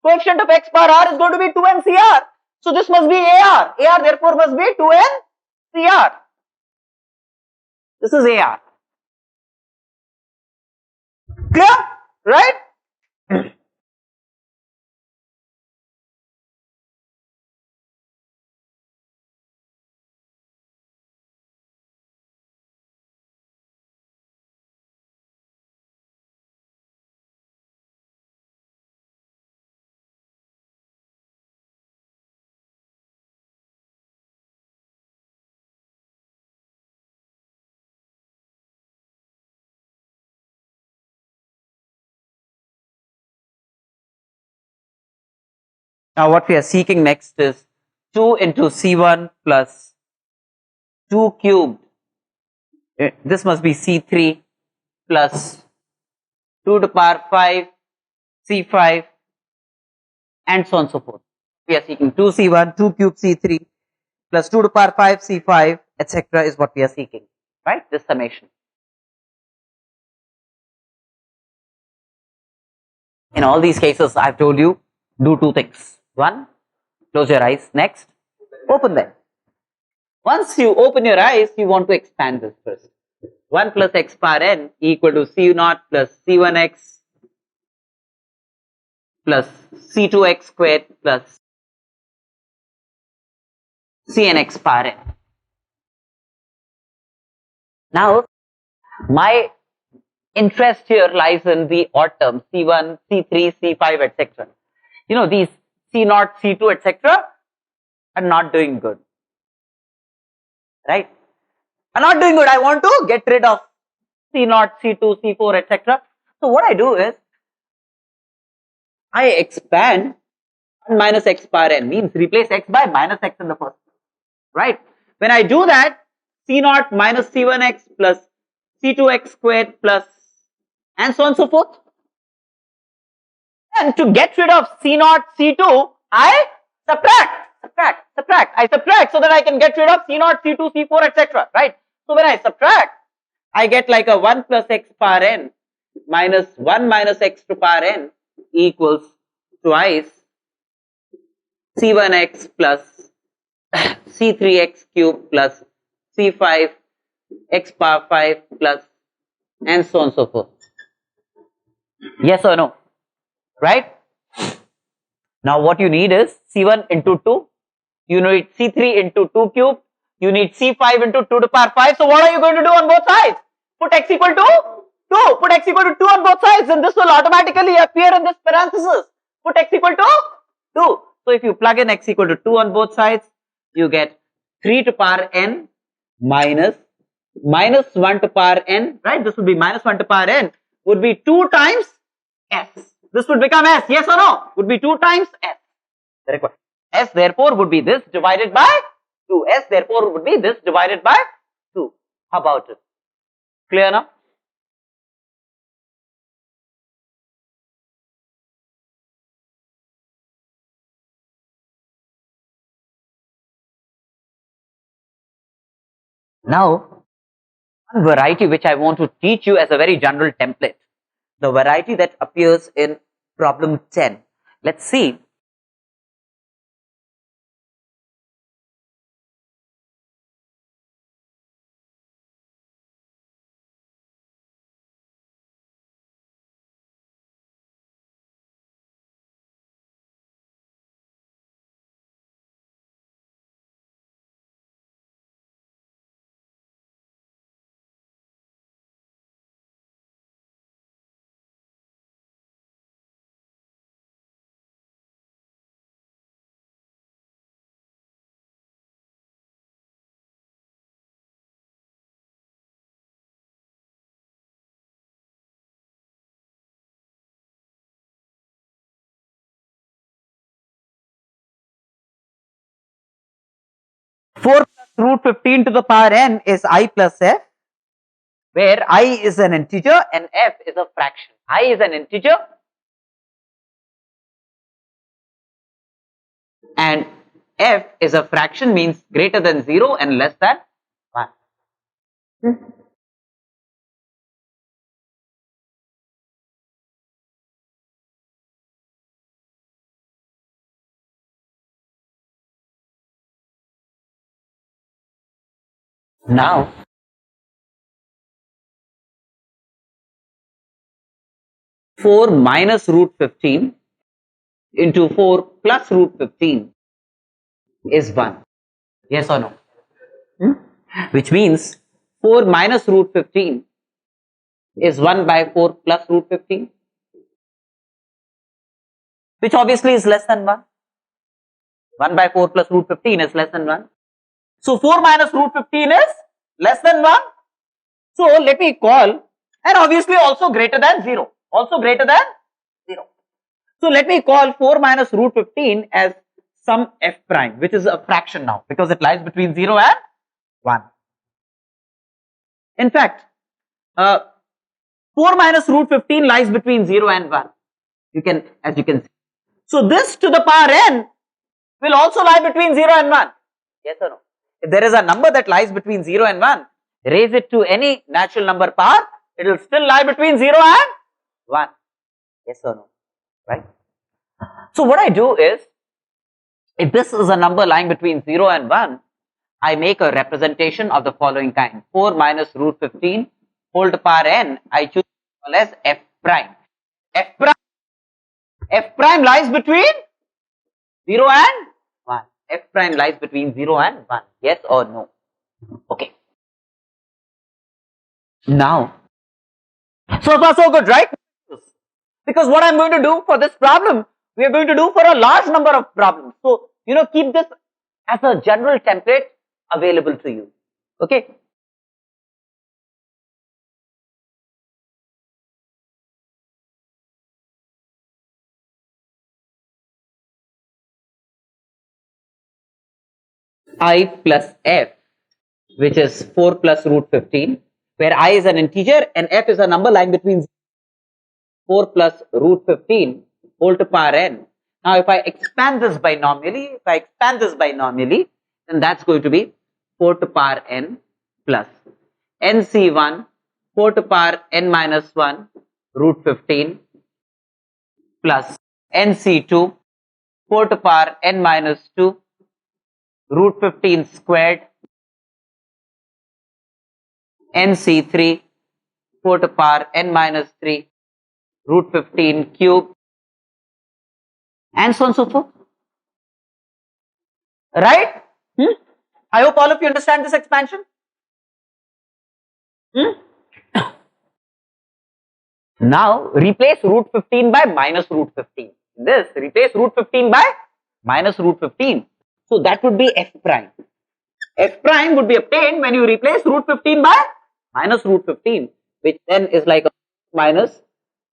Coefficient of x power r is going to be 2ncr. So this must be AR. AR therefore must be 2ncr. This is AR. Clear? Right? Now what we are seeking next is 2 into C1 plus 2 cubed. This must be C3 plus 2 to power 5 C5 and so on and so forth. We are seeking 2C1, 2 cube C3 plus 2 to power 5 C5 etc. is what we are seeking, right? This summation. In all these cases, I've told you, do two things. One, close your eyes. Next, open them. Once you open your eyes, you want to expand this first. 1 plus x power n equal to c0 plus c1x plus c2x squared plus cnx power n. Now, my interest here lies in the odd terms c1, c3, c5, etc. you know, these C0, C2, etc. are not doing good, right? Are not doing good. I want to get rid of C0, C2, C4, etc. So what I do is, I expand 1 minus x power n, means replace x by minus x in the first, right? When I do that, C0 minus C1x plus C2x squared plus, and so on and so forth. And to get rid of C0, C2, I subtract. I subtract so that I can get rid of C0, C2, C4, etc. Right? So when I subtract, I get like a 1 plus x power n minus 1 minus x to power n equals twice C1x plus C3x cube plus C5 x power 5 plus, and so on and so forth. Yes or no? Right? Now what you need is C1 into 2, you need C3 into 2 cube, you need C5 into 2 to the power 5. So what are you going to do on both sides? Put x equal to 2. Put x equal to 2 on both sides, and this will automatically appear in this parenthesis. Put x equal to 2. So if you plug in x equal to 2 on both sides, you get 3 to power n minus 1 to power n, right? This would be minus 1 to power n, would be 2 times s. This would become s, yes or no? Would be 2 times s. S therefore would be this divided by 2. S therefore would be this divided by 2. How about it? Clear now? Now, one variety which I want to teach you as a very general template, the variety that appears in problem 10. Let's see. Four plus root 15 to the power n is I plus f, where I is an integer and f is a fraction. I is an integer and f is a fraction, means greater than 0 and less than 1. Now, four minus root 15 into 4 plus root 15 is 1. Yes or no? Which means 4 minus root 15 is 1 by 4 plus root 15, which obviously is less than 1. 1 by 4 plus root 15 is less than 1. So 4 minus root 15 is less than 1. So let me call, and obviously also greater than 0. Also greater than 0. So let me call 4 minus root 15 as some f prime, which is a fraction now, because it lies between 0 and 1. In fact, 4 minus root 15 lies between 0 and 1. You can, as you can see. So this to the power n will also lie between 0 and 1. Yes or no? If there is a number that lies between 0 and 1, raise it to any natural number power, it will still lie between 0 and 1. Yes or no? Right? So what I do is, if this is a number lying between 0 and 1, I make a representation of the following kind. 4 minus root 15 whole to power n, I choose as f prime. F prime lies between 0 and 1. F prime lies between 0 and 1. Yes or no? Okay. Now, so far so good, right? Because what I'm going to do for this problem, we are going to do for a large number of problems. So, keep this as a general template available to you. Okay. I plus f, which is 4 plus root 15, where I is an integer and f is a number lying between 4 plus root 15 whole to power n. Now, if I expand this binomially, then that's going to be 4 to power n plus nc1 4 to power n minus 1 root 15 plus nc2 4 to power n minus 2 root 15 squared nc3 4 to power n minus 3 root 15 cube and so on and so forth. Right? I hope all of you understand this expansion. Now replace root 15 by minus root 15. Replace root 15 by minus root 15. So that would be f prime. F prime would be obtained when you replace root 15 by minus root 15, which then is like a minus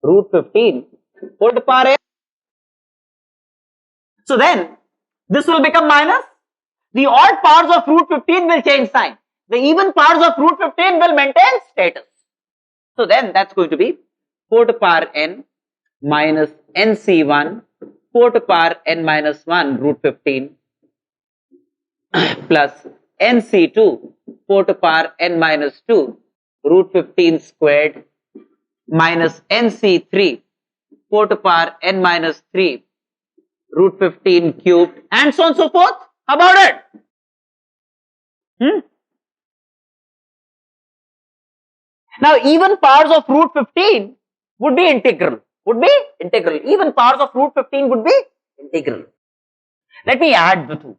root 15 whole to power n. So then this will become minus. The odd powers of root 15 will change sign. The even powers of root 15 will maintain status. So then that's going to be 4 to power n minus nc1 4 to power n minus 1 root 15 plus nc2 4 to power n minus 2 root 15 squared minus nc3 4 to power n minus 3 root 15 cubed and so on and so forth. How about it? Now even powers of root 15 would be integral. Even powers of root 15 would be integral. Let me add the two.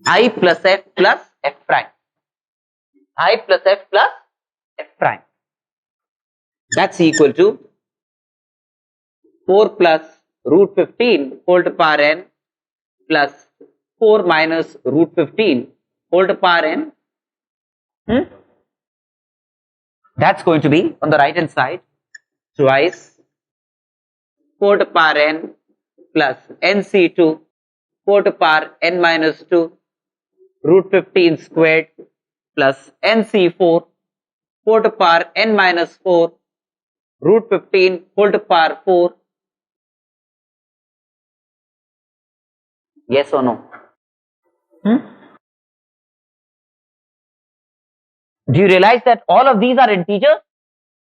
I plus f plus f prime. I plus f plus f prime. That's equal to 4 plus root 15 whole to power n plus 4 minus root 15 whole to power n. That's going to be on the right hand side twice 4 to power n plus nc2 4 to power n minus 2 root 15 squared plus nc4 4 to power n minus 4 root 15 whole to power 4. Yes or no? Do you realize that all of these are integers?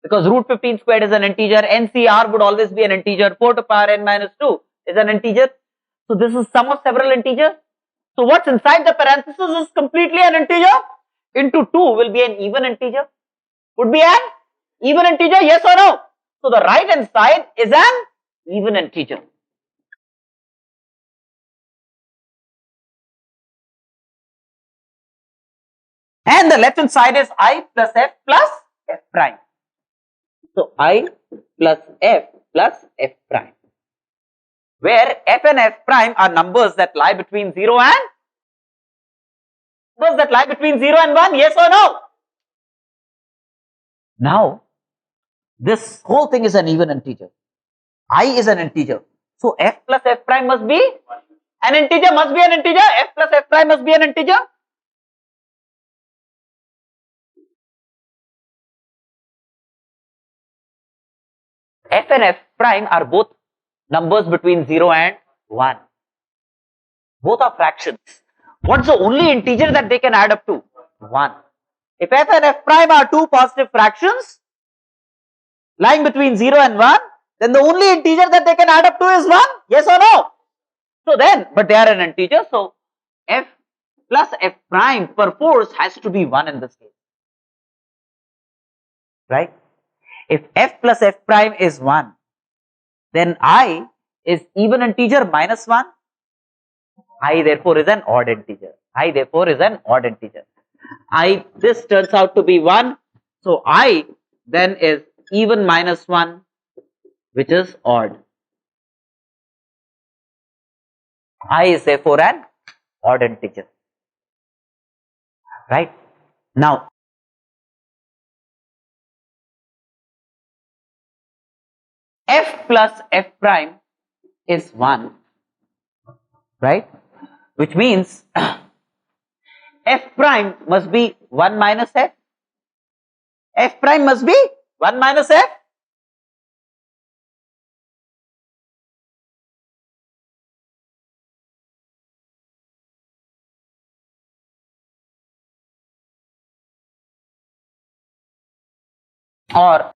Because root 15 squared is an integer, NCR would always be an integer, 4 to power n minus 2 is an integer. So this is sum of several integers. So what's inside the parenthesis is completely an integer. Into 2 will be an even integer. Would be an even integer, yes or no? So the right hand side is an even integer. And the left hand side is I plus f plus f prime. So I plus f prime. Where f and f prime are numbers that lie between 0 and 1, yes or no? Now, this whole thing is an even integer. I is an integer. So f plus f prime must be an integer, f plus f prime must be an integer. F and f prime are both numbers between 0 and 1. Both are fractions. What's the only integer that they can add up to? 1. If f and f prime are two positive fractions lying between 0 and 1, then the only integer that they can add up to is 1. Yes or no? So then, but they are an integer, so f plus f prime perforce has to be 1 in this case. Right? If f plus f prime is 1, then I is even integer minus 1. I therefore is an odd integer. This turns out to be 1. So I then is even minus 1, which is odd. I is therefore an odd integer. Right? Now, f plus f prime is 1. Right? Which means f prime must be 1 minus f. F prime must be 1 minus f. Or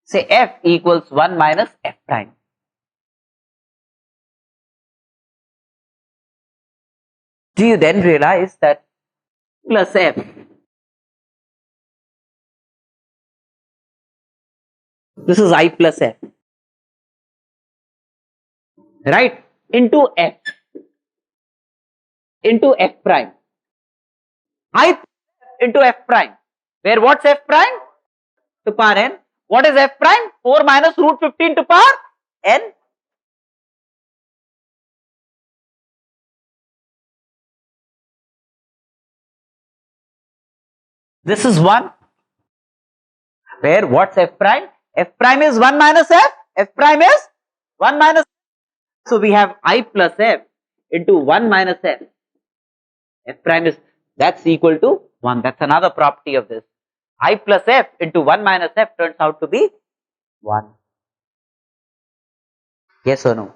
say f equals 1 minus f prime. Do you then realize that plus f, this is I plus f, right, into f prime. I into f prime, where what's f prime? To power n. What is f prime? 4 minus root 15 to power n. This is 1. Where what's f prime? F prime is 1 minus f. F prime is 1 minus f. So we have I plus f into 1 minus f. F prime is, that's equal to 1. That's another property of this. I plus f into 1 minus f turns out to be 1. Yes or no?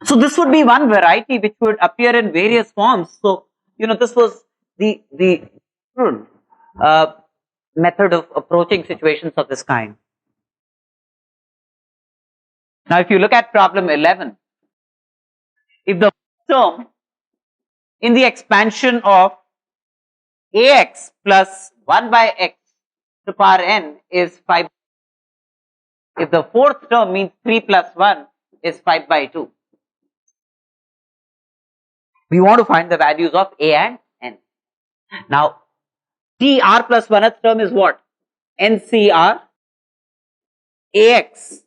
So this would be one variety which would appear in various forms. So, this was the method of approaching situations of this kind. Now, if you look at problem 11, if the term in the expansion of ax plus 1 by x to power n is 5, if the fourth term means 3 plus 1 is 5 by 2, we want to find the values of a and n. Now, TR plus 1th term is what? NCR AX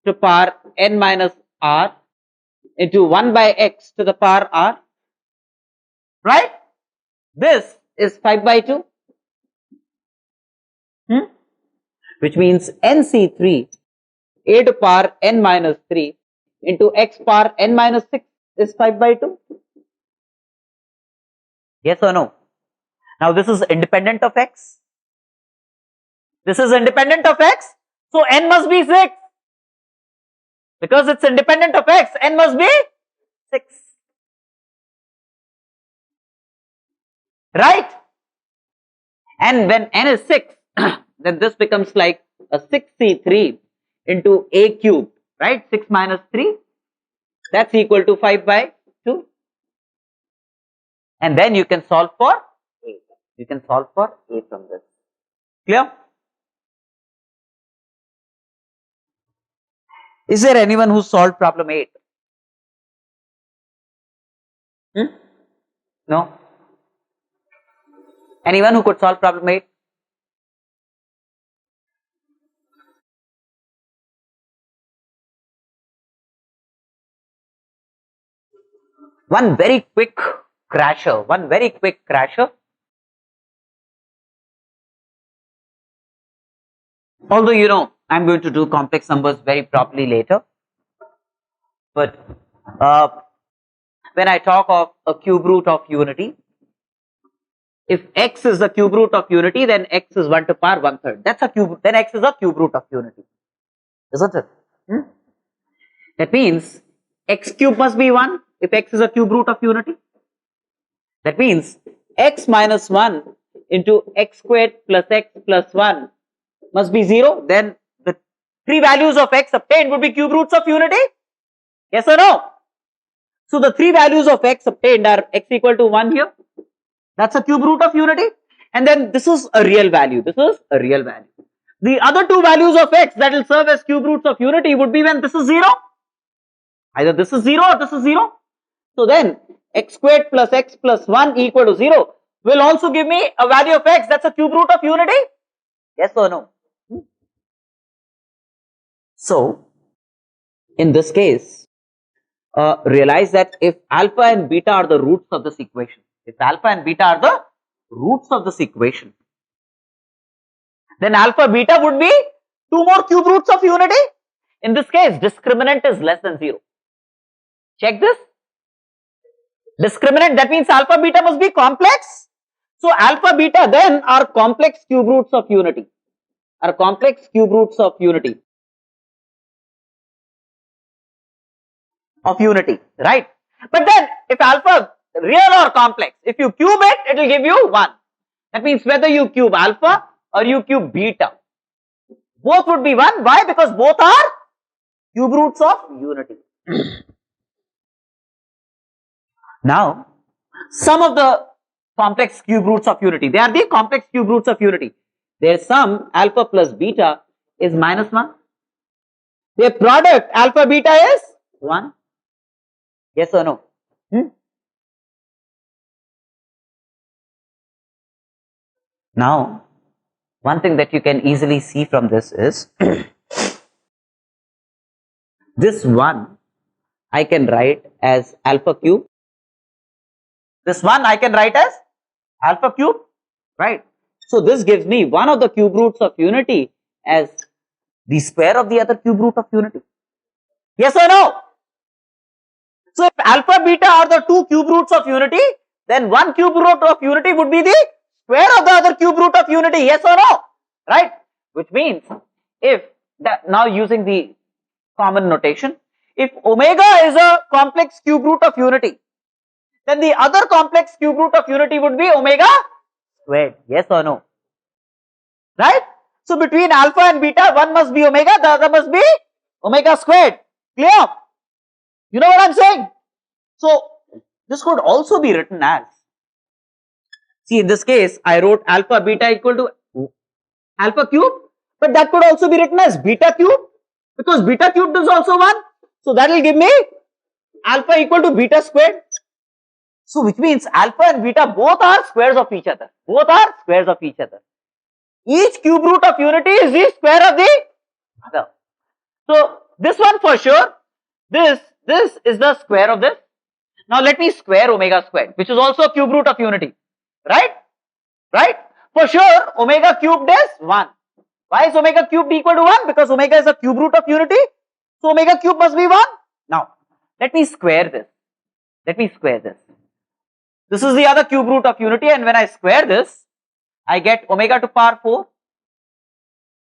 to power n minus r into 1 by x to the power r. Right? This is 5 by 2. Which means NC3 a to power n minus 3 into x power n minus 6 is 5 by 2. Yes or no? Now this is independent of x. This is independent of x. So n must be 6. Because it's independent of x, n must be 6. Right? And when n is 6, then this becomes like a 6c3 into a cube, right? 6 minus 3, that's equal to 5 by 2. And then you can solve for a. You can solve for a from this. Clear? Is there anyone who solved problem 8? No? Anyone who could solve problem 8? One very quick crasher. Although, I'm going to do complex numbers very properly later. But when I talk of a cube root of unity, if x is the cube root of unity, then x is 1 to power 1/3. That's a cube. Then x is a cube root of unity, isn't it? That means x cube must be 1 if x is a cube root of unity. That means x minus 1 into x squared plus x plus 1 must be 0. Then the 3 values of x obtained would be cube roots of unity. Yes or no? So the 3 values of x obtained are x equal to 1 here. That's a cube root of unity. And then this is a real value. This is a real value. The other 2 values of x that will serve as cube roots of unity would be when this is 0. Either this is 0 or this is 0. So then x squared plus x plus 1 equal to 0 will also give me a value of x that's a cube root of unity. Yes or no? So in this case, realize that if alpha and beta are the roots of this equation, if alpha and beta are the roots of this equation, then alpha beta would be 2 more cube roots of unity. In this case, discriminant is less than 0. Check this. Discriminant, that means alpha beta must be complex. So alpha beta then are complex cube roots of unity. Are complex cube roots of unity. Of unity, right? But then if alpha real or complex, if you cube it, it will give you 1. That means whether you cube alpha or you cube beta, both would be 1. Why? Because both are cube roots of unity. Now, some of the complex cube roots of unity, they are the complex cube roots of unity. Their sum alpha plus beta is minus 1. Their product alpha beta is 1. Yes or no? Now, one thing that you can easily see from this is this 1 I can write as alpha cube. This 1 I can write as alpha cube, right? So this gives me one of the cube roots of unity as the square of the other cube root of unity. Yes or no? So if alpha beta are the 2 cube roots of unity, then one cube root of unity would be the square of the other cube root of unity. Yes or no? Right? Which means if that, now using the common notation, if omega is a complex cube root of unity, then the other complex cube root of unity would be omega squared. Yes or no? Right? So between alpha and beta, one must be omega, the other must be omega squared. Clear? You know what I'm saying? So this could also be written as, see in this case I wrote alpha beta equal to alpha cube, but that could also be written as beta cube, because beta cubed is also 1. So that will give me alpha equal to beta squared. So which means alpha and beta both are squares of each other. Both are squares of each other. Each cube root of unity is the square of the other. So this one for sure, this is the square of this. Now let me square omega squared, which is also a cube root of unity. Right? Right? For sure, omega cubed is 1. Why is omega cubed equal to 1? Because omega is a cube root of unity. So omega cube must be 1. Now, let me square this. Let me square this. This is the other cube root of unity, and when I square this, I get omega to power 4,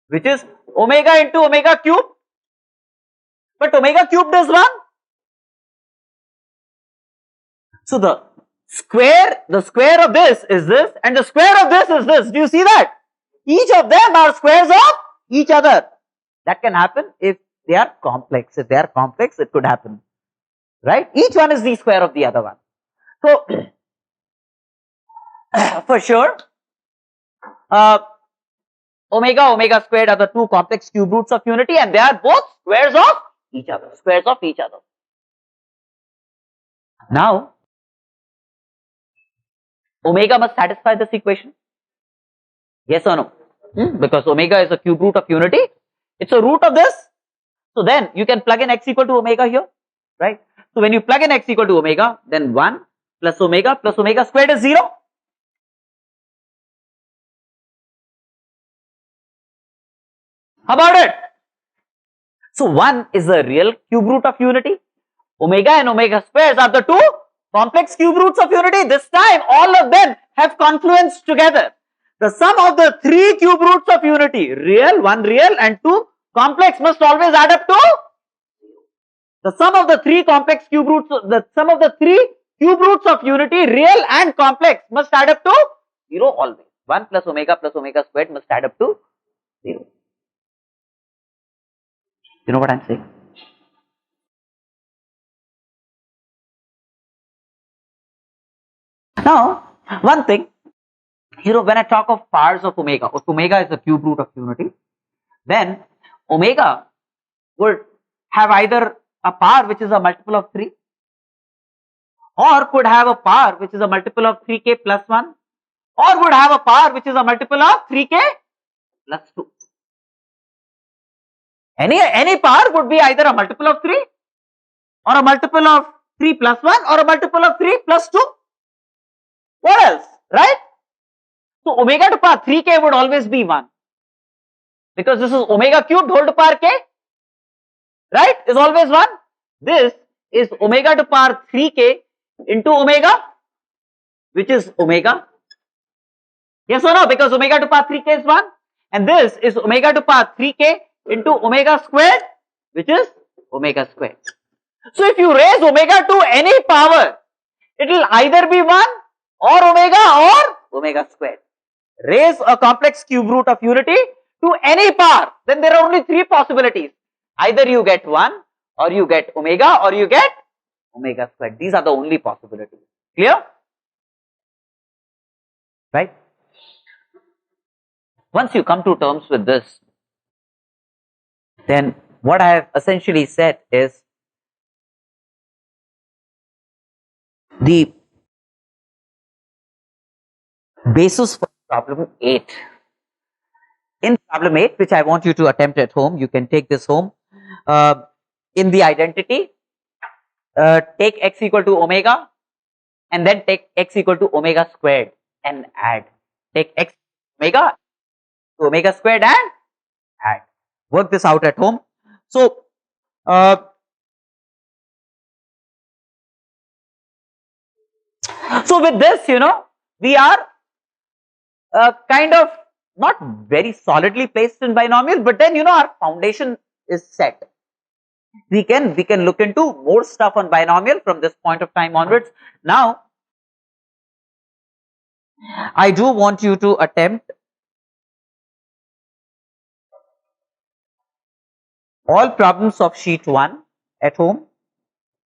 which is omega into omega cube. But omega cubed is 1. So the square of this is this, and the square of this is this. Do you see that? Each of them are squares of each other. That can happen if they are complex. If they are complex, it could happen. Right? Each one is the square of the other one. So, for sure, omega squared are the 2 complex cube roots of unity, and they are both squares of each other. Squares of each other. Now, omega must satisfy this equation. Yes or no? Because omega is a cube root of unity. It's a root of this. So then you can plug in x equal to omega here. Right? So when you plug in x equal to omega, then 1 plus omega squared is 0. How about it? So 1 is a real cube root of unity. Omega and omega squares are the 2 complex cube roots of unity. This time all of them have confluenced together. The sum of the 3 cube roots of unity, real, 1 real and 2 complex, must always add up to the sum of the 3 complex cube roots, the sum of the 3 cube roots of unity, real and complex, must add up to 0 always. 1 plus omega squared must add up to 0. You know what I'm saying? Now, one thing, when I talk of powers of omega, if omega is the cube root of unity, then omega would have either a power which is a multiple of 3, or could have a power which is a multiple of 3k plus 1, or would have a power which is a multiple of 3k plus 2. Any power would be either a multiple of 3, or a multiple of 3 plus 1, or a multiple of 3 plus 2. What else? Right? So omega to power 3k would always be 1, because this is omega cubed whole to power k, right? Is always 1. This is omega to power 3k into omega, which is omega. Yes or no? Because omega to power 3k is 1, and this is omega to power 3k into omega squared, which is omega squared. So if you raise omega to any power, it will either be 1 or omega squared. Raise a complex cube root of unity to any power, then there are only 3 possibilities. Either you get 1, or you get omega, or you get omega squared. These are the only possibilities. Clear? Right? Once you come to terms with this, then what I have essentially said is the basis for problem 8. In problem 8, which I want you to attempt at home, you can take this home. In the identity, take x equal to omega, and then take x equal to omega squared and add. Take x omega to omega squared and add. Work this out at home. So, with this, we are kind of not very solidly placed in binomials, but then our foundation is set. We can look into more stuff on binomial from this point of time onwards. Now, I do want you to attempt all problems of sheet 1 at home.